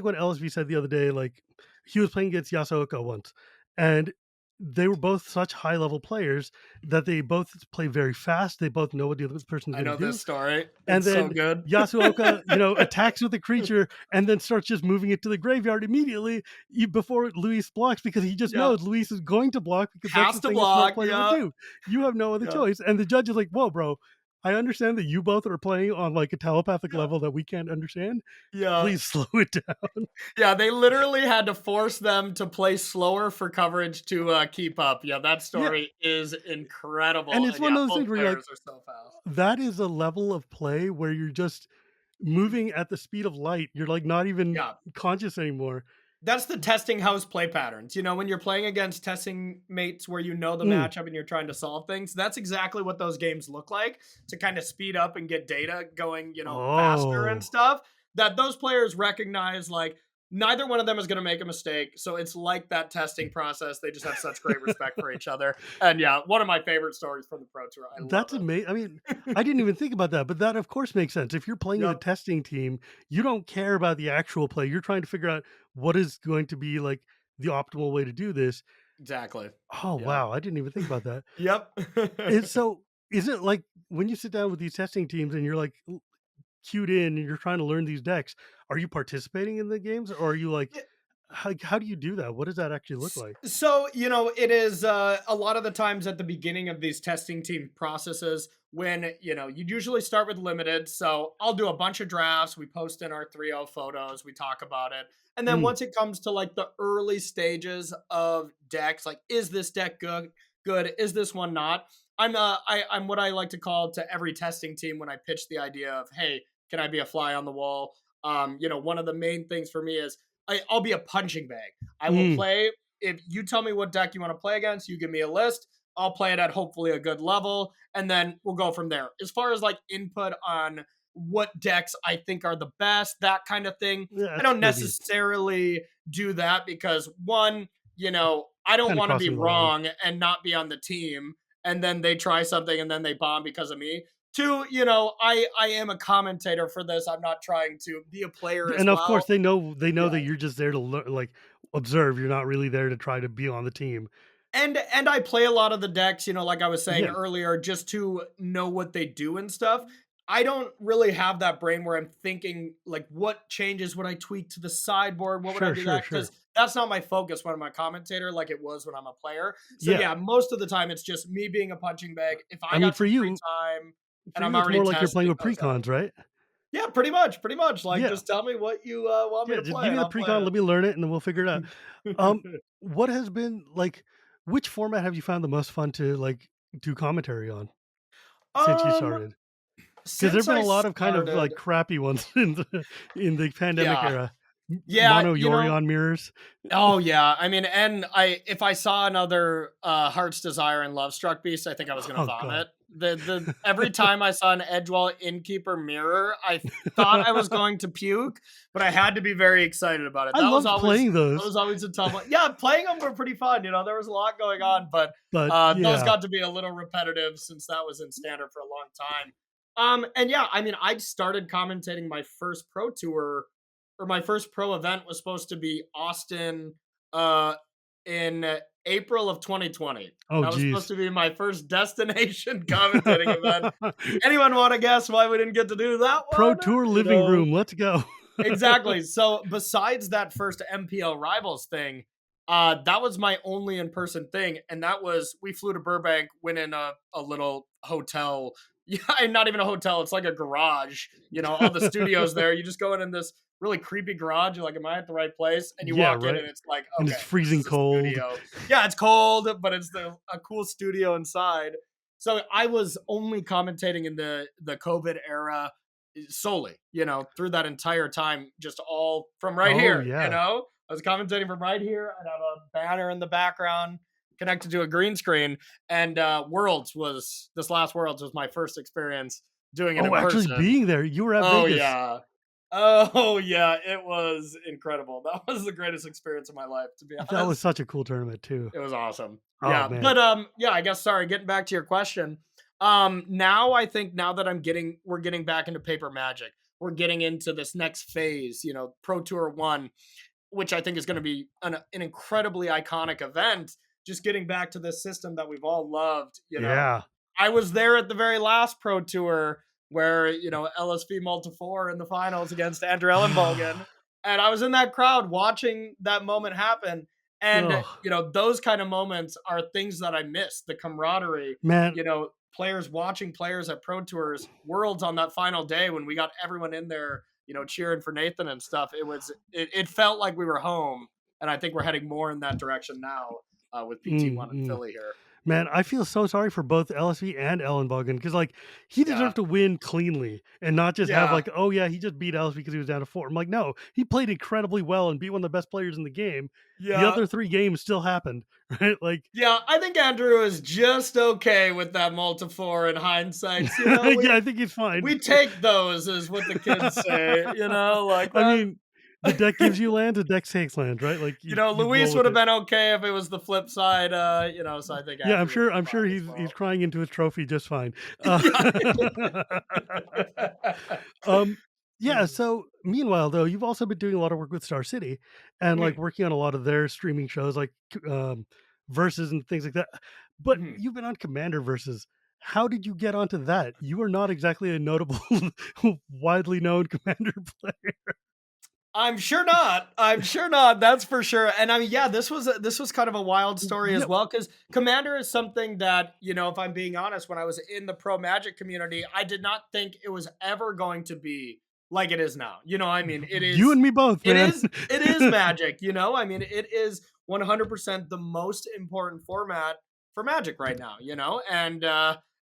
what LSV said the other day. Like he was playing against Yasuoka once, and they were both such high level players that they both play very fast. They both know what the other person's
I
going to
know
do,
this story.
and
It's so
then
good.
Yasuoka, attacks with a creature and then starts just moving it to the graveyard immediately before Luis blocks because he just
Yeah.
knows Luis is going to block because that's
Has
the
to
thing a smart
block.
player would
Yeah.
do. You have no other
Yeah.
choice. And the judge is like, whoa, bro, I understand that you both are playing on like a telepathic
Yeah.
level that we can't understand.
Yeah.
Please slow it down.
Yeah, they literally had to force them to play slower for coverage to keep up. Yeah, that
Yeah.
story is
And
incredible.
it's
And
one
yeah,
of those
both
things where you're like,
players are so fast.
that is a level of play where you're just moving at the speed of light. You're like not even
Yeah.
conscious anymore.
That's the testing house play patterns. When you're playing against testing mates where you know the
Mm.
matchup and you're trying to solve things, that's exactly what those games look like to kind of speed up and get data going, faster and
Oh.
stuff. That those players recognize like neither one of them is going to make a mistake. So it's like that testing process. They just have such great respect for each other. And yeah, one of my favorite stories from the Pro Tour. I love
That's amazing. I mean, I didn't even think about that, but that of course makes sense. If you're playing in a
Yep,
testing team, you don't care about the actual play. You're trying to figure out what is going to be like the optimal way to do this.
exactly.
Oh
Yep.
wow, I didn't even think about that.
Yep.
So is it like when you sit down with these testing teams and you're like cued in and you're trying to learn these decks, are you participating in the games or are you like how do you do that? What does that actually look like?
So, it is a lot of the times at the beginning of these testing team processes when, you usually start with limited. So I'll do a bunch of drafts. We post in our 3.0 photos. We talk about it. And then
Mm,
once it comes to like the early stages of decks, like, is this deck good? Good. Is this one not? I'm what I like to call to every testing team when I pitch the idea of, hey, can I be a fly on the wall? One of the main things for me is I'll be a punching bag. I will
mm,
play. If you tell me what deck you want to play against, you give me a list. I'll play it at hopefully a good level, and then we'll go from there. As far as like input on what decks I think are the best, that kind of thing,
yeah,
I
that's
don't
maybe
necessarily do that because one, I don't
kind of
want to be
crossing the line.
wrong and not be on the team, and then they try something and then they bomb because of me. Two, I am a commentator for this. I'm not trying to be a player as
And of course
well.
they know that
Yeah.
you're just there to like observe. You're not really there to try to be on the team.
And I play a lot of the decks, like I was saying
Yeah,
earlier, just to know what they do and stuff. I don't really have that brain where I'm thinking like what changes would I tweak to the sideboard? What would I
sure,
do
sure,
that?
sure.
Because that's not my focus when I'm a commentator, like it was when I'm a player. So
Yeah,
yeah, most of the time it's just me being a punching bag. If
I
I
mean
got some free time
for
and I'm
you, it's
already
more like you're playing
testing,
with
oh sorry.
precons, right?
Yeah, pretty much, pretty much. Like
Yeah,
just tell me what you want me
yeah.
to
Just
play
give me
and
the
I'll
precon,
play
let me learn it, and then we'll figure it out. Um,
it.
what has been like? Which format have you found the most fun to like do commentary on since you
um,
started? Because there've
since
been
I
a lot of kind of
started,
like crappy ones in the pandemic
yeah.
era.
Yeah,
Mono Yorion mirrors.
oh yeah. I mean, and if I saw another Heart's Desire and Love Struck Beast, I think I was gonna
Oh god.
vomit. The every time I saw an Edgewall Innkeeper mirror, I thought I was going to puke, but I had to be very excited about it.
I loved playing
That
those,
was always a tough one. Yeah, playing them were pretty fun. There was a lot going on, but
but
those
yeah.
got to be a little repetitive since that was in standard for a long time. And yeah, I mean, I started commentating my first pro tour or my first pro event was supposed to be Austin uh in April of 2020.
Oh
That was supposed
geez.
to be my first destination commentating event. Anyone want to guess why we didn't get to do that
Pro
one?
Tour
You
living
know,
room. Let's go.
Exactly. So besides that first MPL Rivals thing, that was my only in-person thing, and that was we flew to Burbank, went in a little hotel, Yeah, and not even a hotel. It's like a garage. All the studios there. You just go in this really creepy garage. You're like, am I at the right place? And you
Yeah,
walk in,
right.
and it's like,
And it's
okay, this
freezing
is a
cold.
studio. Yeah, it's cold, but it's a cool studio inside. So I was only commentating in the COVID era solely, through that entire time, just all from right
Oh,
here.
yeah.
I was commentating from right here. I'd have a banner in the background connected to a green screen. And this last Worlds was my first experience doing it
Oh,
in
actually
person.
being there. You were at
Oh
Vegas.
yeah. Oh yeah, it was incredible. That was the greatest experience of my life, to be
That was
honest.
such a cool tournament too.
It was awesome.
Oh,
Yeah,
man.
but yeah, I guess sorry, getting back to your question. Now I think now that we're getting back into paper magic. We're getting into this next phase, Pro Tour 1, which I think is going to be an incredibly iconic event. Just getting back to this system that we've all loved.
Yeah.
I was there at the very last Pro Tour where, LSV Multi-4 in the finals against Andrew Ellenbogen. And I was in that crowd watching that moment happen. And,
Oh,
those kind of moments are things that I miss. The camaraderie,
man.
players watching players at Pro Tours, Worlds on that final day when we got everyone in there, cheering for Nathan and stuff. It felt like we were home. And I think we're heading more in that direction now with PT1 in
Mm-mm.
Philly here.
Man, I feel so sorry for both LSV and Ellenbogen because, like, he
Yeah.
deserved to win cleanly and not just have,
Yeah.
like, oh, yeah, he just beat LSV because he was down to 4. I'm like, no, he played incredibly well and beat one of the best players in the game. The
Yeah.
other 3 games still happened, right? Like,
Yeah, I think Andrew is just okay with that multi-4 in hindsight.
yeah, I think he's fine.
We take those, is what the kids say. Like
I
that.
mean, the deck gives you land, the deck takes land, right? Like, you roll
Luis would
with
have
it.
been okay if it was the flip side. So I think
Yeah,
Andrew would
I'm
be
sure
fine as
he's
well.
crying into his trophy just fine. Uh, um, yeah. So meanwhile, though, you've also been doing a lot of work with Star City, and like
Mhm,
working on a lot of their streaming shows, like verses and things like that. But
mhm.
you've been on Commander versus. How did you get onto that? You are not exactly a notable, widely known Commander player.
I'm sure not. I'm sure not. That's for sure. And I mean, yeah, this was kind of a wild story as
Yeah.
well because Commander is something that if I'm being honest, when I was in the pro Magic community, I did not think it was ever going to be like it is now. I mean, it
You
is,
and me both,
it
man.
is, it is Magic. I mean, it is 100% the most important format for Magic right now.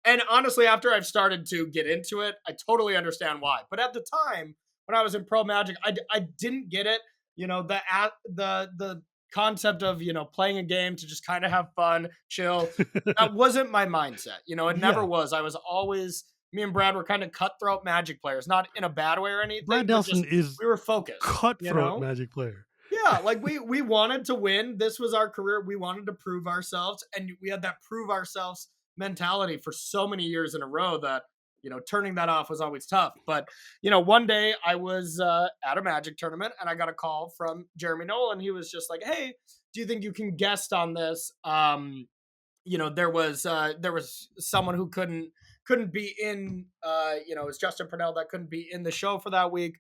And honestly, after I've started to get into it, I totally understand why. But at the time when I was in pro Magic, I didn't get it. The concept of playing a game to just kind of have fun, chill. That wasn't my mindset. It never
Yeah.
was. I was always me and Brad were kind of cutthroat Magic players, not in a bad way or
Brad
anything, but
Nelson
just
is
we were focused.
cutthroat Magic player.
Yeah, like we wanted to win. This was our career. We wanted to prove ourselves, and we had that prove ourselves mentality for so many years in a row that turning that off was always tough. But one day I was at a Magic tournament, and I got a call from Jeremy Nolan. He was just like, "Hey, do you think you can guest on this?" There was someone who couldn't be in. It was Justin Purnell that couldn't be in the show for that week.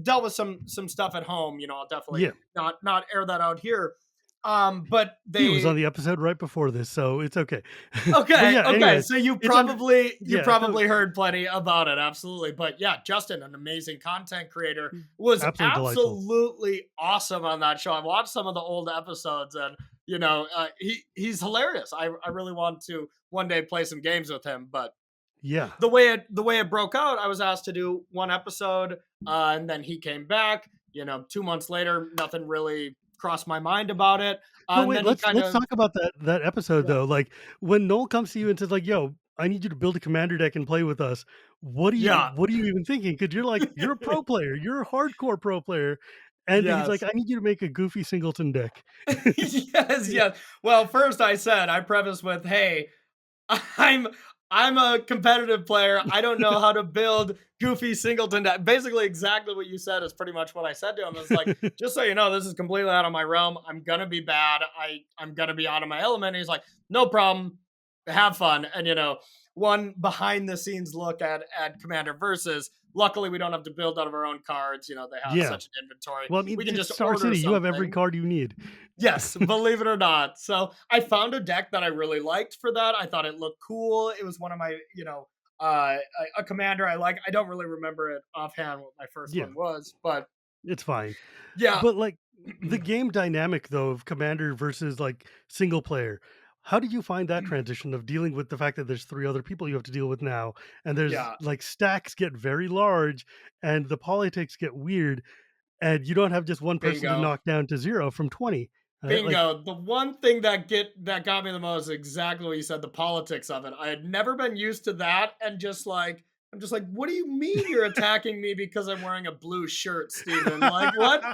Dealt with some stuff at home. I'll definitely
Yeah.
not air that out here. But
He was on
they
the episode right before this, so it's okay. But
okay,
yeah,
okay.
anyway,
So you
it's under
probably you
yeah, so
probably heard plenty about it, absolutely. But yeah, Justin, an amazing content creator, was
absolutely delightful.
absolutely awesome on that show. I've watched some of the old episodes, and he's hilarious. I really want to one day play some games with him, but
Yeah.
the way it broke out, I was asked to do one episode, and then he came back. 2 months later, nothing really crossed my mind about it,
No,
and
wait,
then he kind
let's
of
talk about that episode
yeah.
though. Like when Noel comes to you and says like, "Yo, I need you to build a commander deck and play with us."
Yeah.
What are you even thinking? Because you're like, you're a pro player, you're a hardcore pro player, and he's like,
Yes.
"I need you to make a goofy singleton deck."
Yes, yes. Well, first I prefaced with, "Hey, I'm I'm a competitive player. I don't know how to build goofy singleton deck." Basically, exactly what you said is pretty much what I said to him. It's like, just so you know, this is completely out of my realm. I'm gonna be bad. I'm gonna be out of my element. And he's like, "No problem. Have fun." And one behind the scenes look at Commander versus. Luckily, we don't have to build out of our own cards. They have
Yeah.
such an inventory.
Well, I mean,
We can
it's
just
Star
order
City. You have every
something.
card you need.
Yes, believe it or not. So I found a deck that I really liked for that. I thought it looked cool. It was one of my, a commander I like. I don't really remember it offhand what my first
Yeah,
one was, but
it's fine.
yeah.
But like the game dynamic though of commander versus like single player, how did you find that transition of dealing with the fact that there's three other people you have to deal with now, and there's
Yeah,
like stacks get very large and the politics get weird, and you don't have just one person to
bingo.
knock down to zero from 20, right? Like
Bingo. The one thing that got me the most is exactly what you said, the politics of it. I had never been used to that, and just like I'm just like, what do you mean you're attacking me because I'm wearing a blue shirt, Steven? Like what?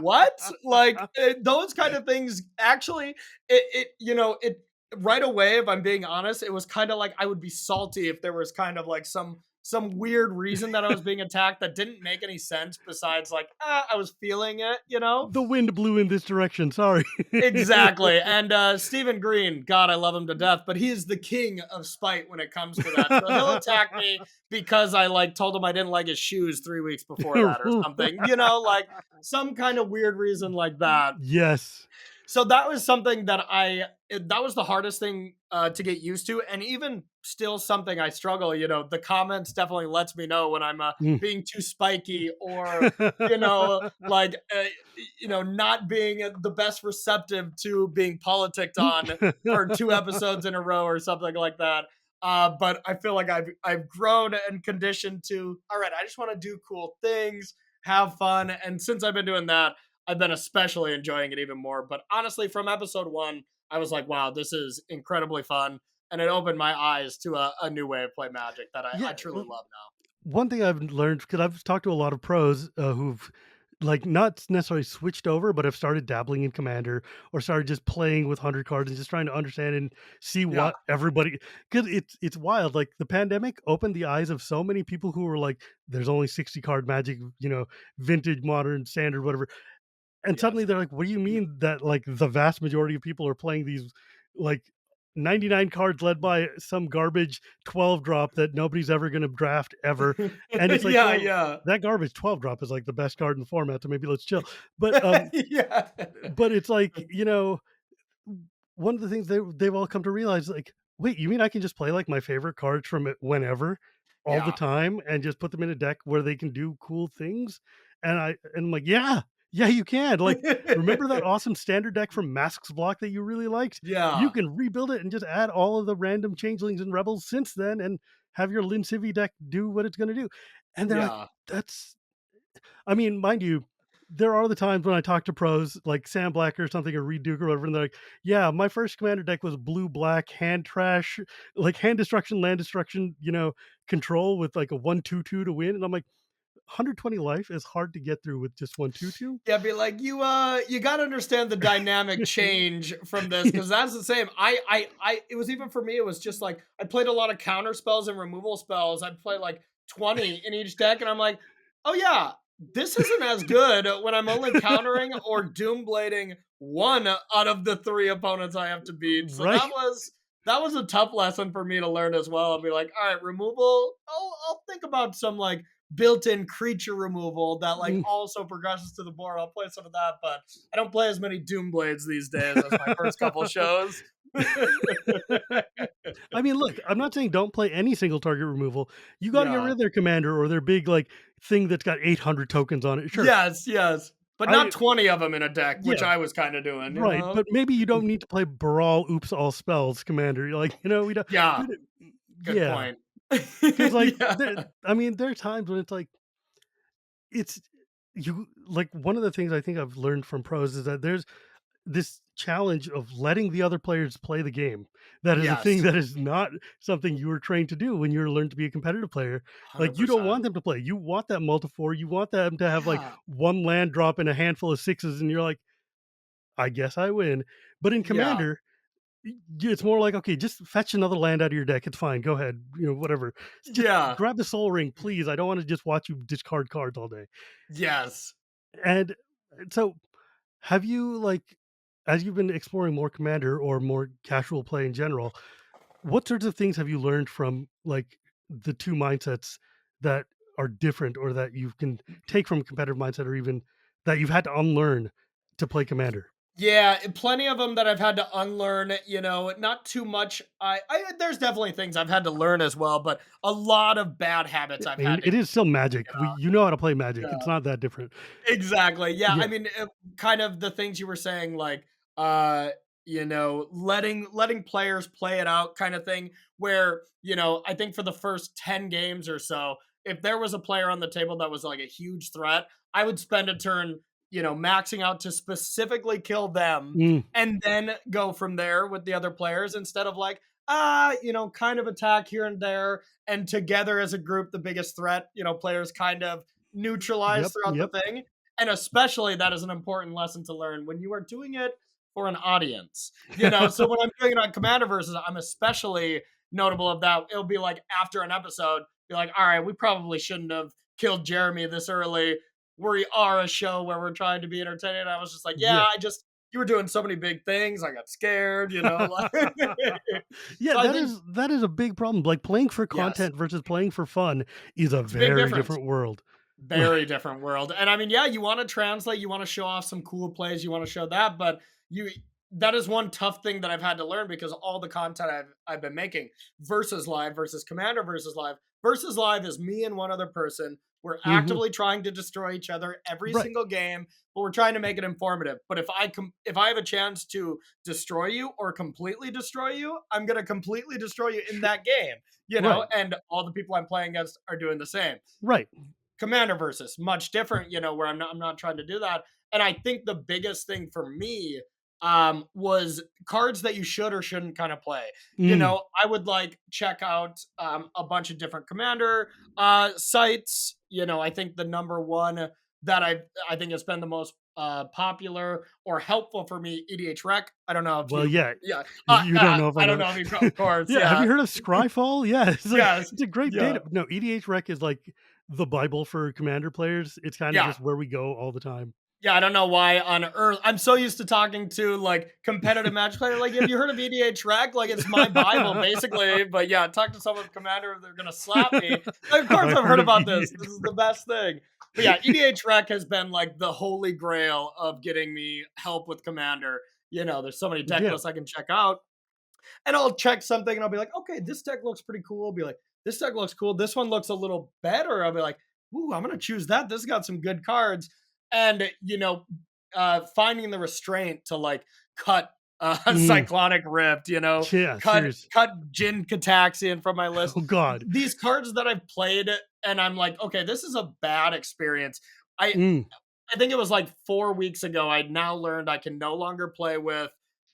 What? Like those kind of things actually it right away, if I'm being honest, it was kind of like I would be salty if there was kind of like some weird reason that I was being attacked that didn't make any sense besides like I was feeling it, you know?
the wind blew in this direction. Sorry.
Exactly. And Stephen Green, God, I love him to death, but he is the king of spite when it comes to that. So he'll attack me because I like told him I didn't like his shoes 3 weeks before that or something, like some kind of weird reason like that.
Yes.
So that was something that was the hardest thing to get used to, and even still something I struggle. The comments definitely lets me know when I'm
Mm.
being too spiky, or like not being the best receptive to being politicked on for 2 episodes in a row or something like that. But I feel like I've grown and conditioned to, all right, I just want to do cool things, have fun, and since I've been doing that, I've been especially enjoying it even more. But honestly, from episode one, I was like, wow, this is incredibly fun. And it opened my eyes to a new way of play Magic that I
Yeah.
truly love now.
One thing I've learned, because I've talked to a lot of pros who've like not necessarily switched over, but have started dabbling in Commander or started just playing with 100 cards and just trying to understand and see
Yeah.
what everybody. Because it's wild. Like the pandemic opened the eyes of so many people who were like, "There's only 60 card Magic, vintage, modern, standard, whatever." And suddenly
Yes.
they're like, "What do you mean that like the vast majority of people are playing these like 99 cards led by some garbage 12 drop that nobody's ever going to draft ever?" And it's like,
Yeah,
well,
yeah.
that garbage 12 drop is like the best card in the format, so maybe let's chill. But
Yeah.
but it's like, one of the things they've all come to realize, like, wait, you mean I can just play like my favorite cards from it whenever, all the
Yeah.
time, and just put them in a deck where they can do cool things? And I'm like, yeah, yeah, you can. Like, remember that awesome standard deck from Masks Block that you really liked? You
Yeah.
can rebuild it and just add all of the random changelings and rebels since then, and have your Lin Civi deck do what it's going to do. And they're like,
Yeah.
that's I mean, mind you, there are the times when I talk to pros like Sam Black or something or Reed Duke or whatever, and they're like, "Yeah, my first commander deck was blue black hand trash, like hand destruction, land destruction, control with like a 1/2/2 to win." And I'm like, 120 life is hard to get through with just 1/2/2.
Yeah, be like, you got to understand the dynamic change from this, because that's the same. It was, even for me, it was just like I played a lot of counter spells and removal spells. I'd play like 20 in each deck, and I'm like, oh yeah, this isn't as good when I'm only countering or doom blading one out of the three opponents I have to beat. So
Right?
that was a tough lesson for me to learn as well. I'll be like, all right, removal. I'll think about some like built-in creature removal that like also progresses to the board. I'll play some of that, but I don't play as many Doom Blades these days as my first couple shows.
I mean, look, I'm not saying don't play any single target removal. You got to get rid
Yeah.
of their commander or their big like thing that's got 800 tokens on it. Sure.
Yes, yes. But not
I
20 of them in a deck, which
Yeah,
I was kind of doing, you
right,
know?
but maybe you don't need to play Brawl Oops All Spells Commander. You're like,
Yeah,
we don't
good
yeah,
point.
because like,
Yeah.
there are times when it's like, it's you like, one of the things I think I've learned from pros is that there's this challenge of letting the other players play the game. That is a thing
Yes.
that is not something you were trained to do when you learned to be a competitive player. Like, you don't
100%.
want them to play. You want that multifor, you want them to have, like,
Yeah.
one land drop and a handful of sixes, and you're like, "I guess I win." But in
Yeah.
Commander, it's more like, okay, just fetch another land out of your deck. It's fine. Go ahead. Whatever. Just
Yeah.
grab the Soul Ring, please. I don't want to just watch you discard cards all day.
Yes.
And so, have you like, as you've been exploring more Commander or more casual play in general, what sorts of things have you learned from like the two mindsets that are different, or that you can take from competitive mindset, or even that you've had to unlearn to play Commander?
Yeah, plenty of them that I've had to unlearn, not too much. There's definitely things I've had to learn as well, but a lot of bad habits I've
I mean,
had to
it is still Magic.
get
You know how to play Magic. It's
off.
not that different.
Exactly. Yeah. I
Yeah.
mean, kind of the things you were saying, like, letting players play it out, kind of thing. Where I think for the first 10 games or so, if there was a player on the table that was like a huge threat, I would spend a turn, maxing out to specifically kill them,
Mm,
and then go from there with the other players instead of like kind of attack here and there, and together as a group, the biggest threat, players kind of neutralize
yep.
throughout the
Yep.
thing. And especially that is an important lesson to learn when you are doing it for an audience. So when I'm doing it on Commander versus, I'm especially notable of that. It'll be like after an episode, be like, all right, we probably shouldn't have killed Jeremy this early. We are a show where we're trying to be entertaining. And I was just like, yeah,
Yeah.
you were doing so many big things. I got scared.
Yeah,
So I think,
that is a big problem. Like playing for
yes,
content versus playing for fun is a
it's a big
very
difference.
different world.
Very different world. And I mean, yeah, you want to translate, you want to show off some cool plays, you want to show that, but you that is one tough thing that I've had to learn because all the content I've been making versus live versus commander versus live is me and one other person. We're
Mhm.
actively trying to destroy each other every
Right.
single game, but we're trying to make it informative. But if I have a chance to destroy you or completely destroy you, I'm going to completely destroy you in that game,
Right.
and all the people I'm playing against are doing the same.
Right.
Commander versus much different, where I'm not trying to do that. And I think the biggest thing for me was cards that you should or shouldn't kind of play.
Mm.
I would like check out a bunch of different commander sites. I think the number one that I think has been the most popular or helpful for me, EDH Rec. I don't know if
Well,
you,
yeah.
yeah,
You don't know if I
I don't
know.
know if you, of course,
Yeah, have
yeah,
you heard of Scryfall? Yeah, it's like
yes,
it's a great
yeah,
data. No, EDH Rec is like the Bible for commander players. It's kind of
yeah.
just where we go all the time.
Yeah, I don't know why on earth. I'm so used to talking to like competitive match player. Like, have you heard of EDH Rec? Like, it's my Bible, basically. But yeah, talk to someone with Commander, they're gonna slap me. Like, of
Have
course,
I
I've
heard
heard
of
about this.
EDH?
This is the best thing. But yeah, EDH Rec has been like the holy grail of getting me help with Commander. There's so many deck
Yeah.
lists I can check out, and I'll check something and I'll be like, okay, this deck looks pretty cool. I'll be like, this deck looks cool. This one looks a little better. I'll be like, ooh, I'm gonna choose that. This got some good cards. And finding the restraint to like cut
Mm.
Cyclonic Rift,
Yeah,
cut
serious.
cut Jin Cataxian from my list.
Oh god.
These cards that I've played, and I'm like, okay, this is a bad experience. I
Mm.
I think it was like 4 weeks ago. I now learned I can no longer play with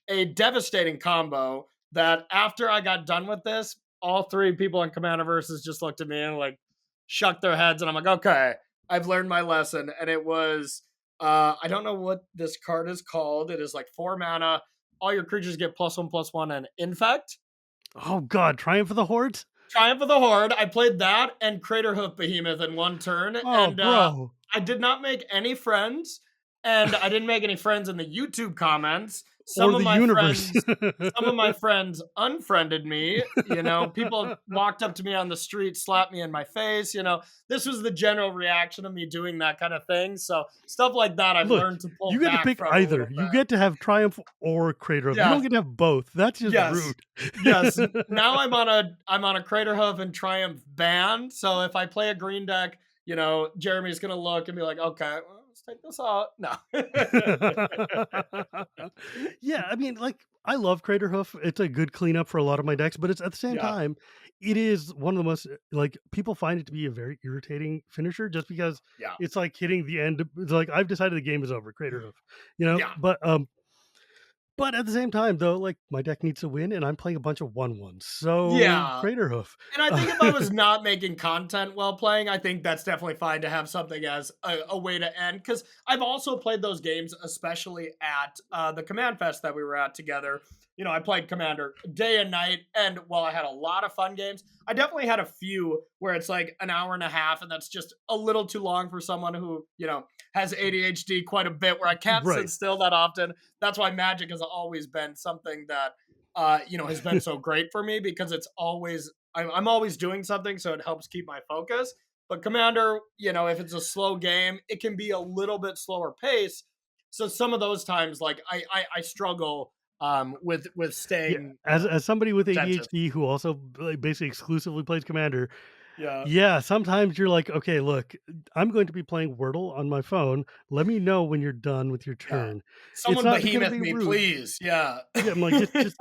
a devastating combo. That after I got done with this, all three people in Commander Versus just looked at me and like shook their heads, and I'm like, okay, I've learned my lesson. And it was, I don't know what this card is called. It is like 4 mana. All your creatures get +1/+1 and infect.
Oh god, Triumph of the Hordes?
Triumph of the Horde. I played that and Craterhoof Behemoth in one turn,
Oh,
and
bro.
I did not make any friends, and I didn't make any friends in the YouTube comments.
Or the universe.
Some of my friends unfriended me. People walked up to me on the street, slapped me in my face. This was the general reaction of me doing that kind of thing. So stuff like that, I've
Look,
learned to pull
you get to
back
pick
from a little
either. You
bit.
get to have Triumph or Crater Hoof. You don't
Yeah,
get to have both. That's just
yes.
rude.
Yes. Now I'm on a Craterhoof and Triumph ban. So if I play a green deck, Jeremy's gonna look and be like, okay, well, let's take this out. No.
Yeah, I mean, like, I love Crater Hoof. It's a good cleanup for a lot of my decks, but it's at the same
Yeah.
time, it is one of the most like people find it to be a very irritating finisher just because
Yeah.
it's like hitting the end. It's like I've decided the game is over, Crater Hoof.
Yeah.
But at the same time though, like my deck needs to win and I'm playing a bunch of 1/1s. So
Yeah.
Crater Hoof.
And I think if I was not making content while playing, I think that's definitely fine to have something as a way to end. Because I've also played those games, especially at the Command Fest that we were at together. I played Commander day and night. And while I had a lot of fun games, I definitely had a few where it's like an hour and a half. And that's just a little too long for someone who, has ADHD quite a bit, where I can't sit
Right.
still that often. That's why Magic has always been something that has been so great for me because it's always I'm always doing something, so it helps keep my focus. But Commander, if it's a slow game, it can be a little bit slower pace. So some of those times, like I struggle with
Yeah,
staying,
as somebody with
attentive.
ADHD who also, like, basically exclusively plays Commander,
Yeah,
yeah, sometimes you're like, "Okay, look, I'm going to be playing Wordle on my phone. Let me know when you're done with your
yeah.
turn." It's
Someone
not gonna
behemoth
be
me,
rude.
please. Yeah.
Yeah, I'm like, "Just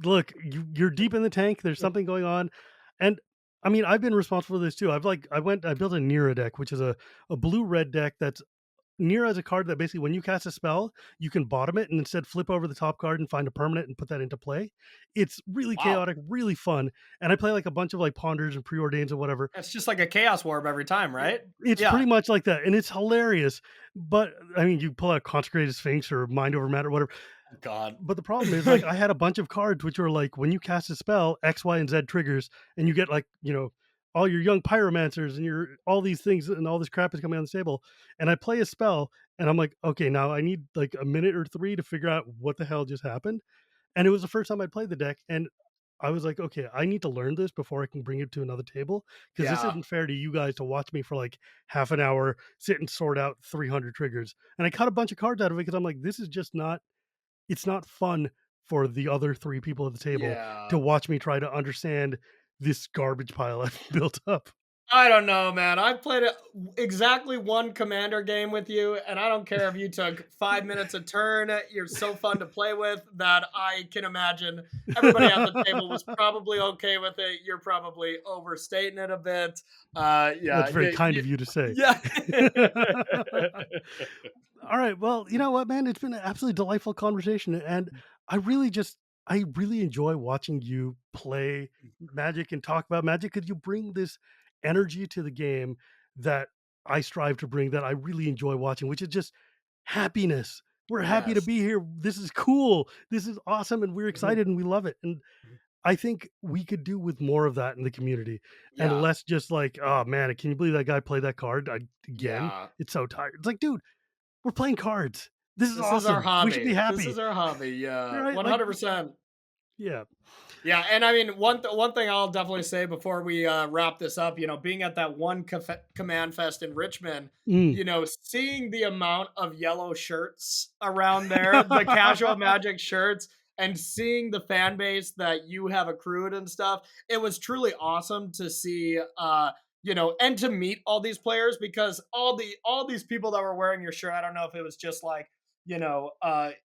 look, you're deep in the tank, there's something going on." And, I mean, I've been responsible for this too. I built a Nira deck, which is a blue-red deck that's Nira is a card that basically when you cast a spell, you can bottom it and instead flip over the top card and find a permanent and put that into play. It's really
Wow.
chaotic, really fun, and I play like a bunch of like ponders and preordains and whatever.
It's just like a chaos orb every time, right?
It's
Yeah.
pretty much like that, and it's hilarious. But I mean, you pull out Consecrated Sphinx or Mind Over Matter, whatever.
Oh, God.
But the problem is, like, I had a bunch of cards which were like, when you cast a spell, X, Y, and Z triggers, and you get like, all your young pyromancers and your all these things and all this crap is coming on the table. And I play a spell, and I'm like, okay, now I need like a minute or three to figure out what the hell just happened. And it was the first time I'd played the deck, and I was like, okay, I need to learn this before I can bring it to another table because this
Yeah.
isn't fair to you guys to watch me for like half an hour sit and sort out 300 triggers. And I cut a bunch of cards out of it because I'm like, this is just not it's not fun for the other 3 people at the table
Yeah.
to watch me try to understand this garbage pile I've built up.
I don't know, man. I've played exactly one commander game with you, and I don't care if you took 5 minutes a turn. You're so fun to play with that I can imagine everybody at the table was probably okay with it. You're probably overstating it a bit. Yeah,
That's very kind of you to say.
yeah.
All right. Well, you know what, man? It's been an absolutely delightful conversation. And I really enjoy watching you play Magic and talk about Magic because you bring this energy to the game that I strive to bring, that I really enjoy watching, which is just happiness. We're happy to
Yes.
be here. This is cool. This is awesome. And we're
Mhm.
excited and we love it. And I think we could do with more of that in the community and
Yeah.
less just like, oh man, can you believe that guy played that card again?
Yeah.
It's so tired. It's like, dude, we're playing cards. This is
This is our
awesome. We should be
hobby. This
happy.
is our hobby. Yeah.
Right? Like,
100%.
yeah.
Yeah, and I mean, one thing I'll definitely say before we wrap this up, being at that one command fest in Richmond,
Mm.
seeing the amount of yellow shirts around there, the casual Magic shirts, and seeing the fan base that you have accrued and stuff, it was truly awesome to see. And to meet all these players because all these people that were wearing your shirt, I don't know if it was just like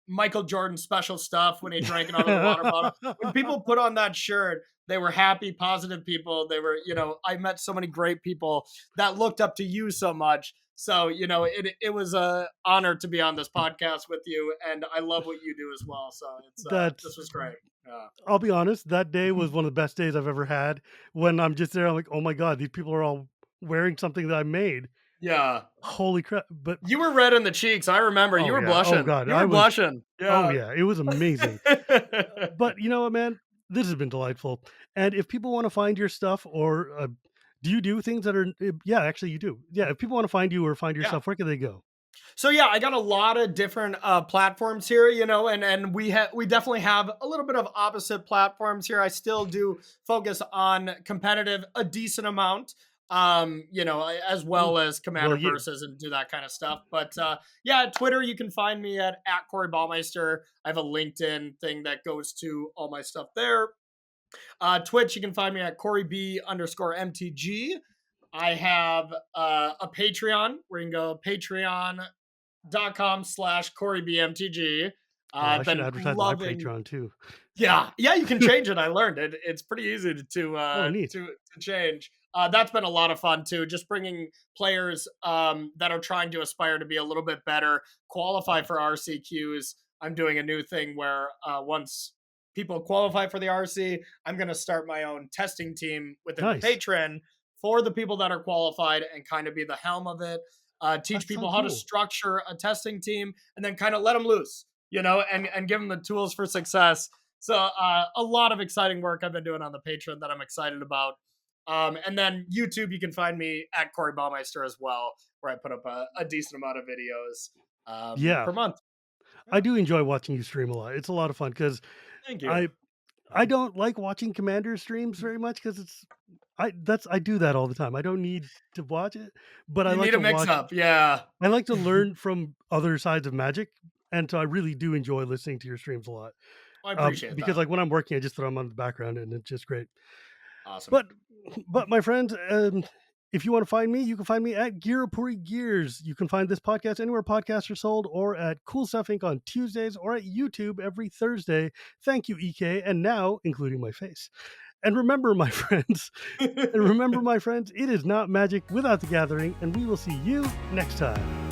Michael Jordan special stuff when he drank it out of the water bottle. When people put on that shirt, they were happy, positive people. They were, I met so many great people that looked up to you so much. So, it was a honor to be on this podcast with you, and I love what you do as well. So
That's
this was great. Yeah.
I'll be honest, that day was one of the best days I've ever had when I'm just there, I'm like, oh my god, these people are all wearing something that I made.
Yeah.
Holy crap. But
You were red in the cheeks. I remember. You
oh
were
yeah, oh
blushing.
god,
You were blushing.
oh
Yeah.
yeah, it was amazing. But you know what, man? This has been delightful. And if people want to find your stuff or do you do things that are yeah, actually you do. Yeah, if people want to find you or find your
Yeah.
stuff, where can they go?
So yeah, I got a lot of different platforms here, and we definitely have a little bit of opposite platforms here. I still do focus on competitive a decent amount, as
Mm.
well as
Well,
commander
you
versus and do that kind of stuff. But yeah, Twitter you can find me at Corey Baumeister. I have a LinkedIn thing that goes to all my stuff there. Twitch you can find me at Corey B underscore MTG. I have a Patreon where you can go patreon.com/Corey BMTG.
oh, I
I've
should
been
advertise my
loving.
Patreon too.
Yeah, you can change it. I learned it. It's pretty easy
Oh, neat.
to change. That's been a lot of fun too. Just bringing players that are trying to aspire to be a little bit better, qualify for RCQs. I'm doing a new thing where once people qualify for the RC, I'm going to start my own testing team within the
Nice.
patron for the people that are qualified and kind of be the helm of it. Teach
That's so
people how to
cool.
structure a testing team and then kind of let them loose, and give them the tools for success. So a lot of exciting work I've been doing on the Patreon that I'm excited about. And then YouTube, you can find me at Corey Baumeister as well, where I put up a decent amount of videos
Yeah.
per month.
I
Yeah.
do enjoy watching you stream a lot. It's a lot of fun because
Thank you.
I I don't like watching Commander streams very much because I do that all the time. I don't need to watch it, but I
You
like
need a
to
mix
watch.
up, yeah.
I like to learn from other sides of Magic, and so I really do enjoy listening to your streams a lot.
I appreciate
Because
that.
like when I'm working, I just throw them on the background, and it's just great.
Awesome.
But my friend, if you want to find me, you can find me at Girapuri Gears. You can find this podcast anywhere podcasts are sold, or at Cool Stuff Inc. on Tuesdays, or at YouTube every Thursday. Thank you, EK, and now including my face. And remember, my friends, it is not magic without the gathering, and we will see you next time.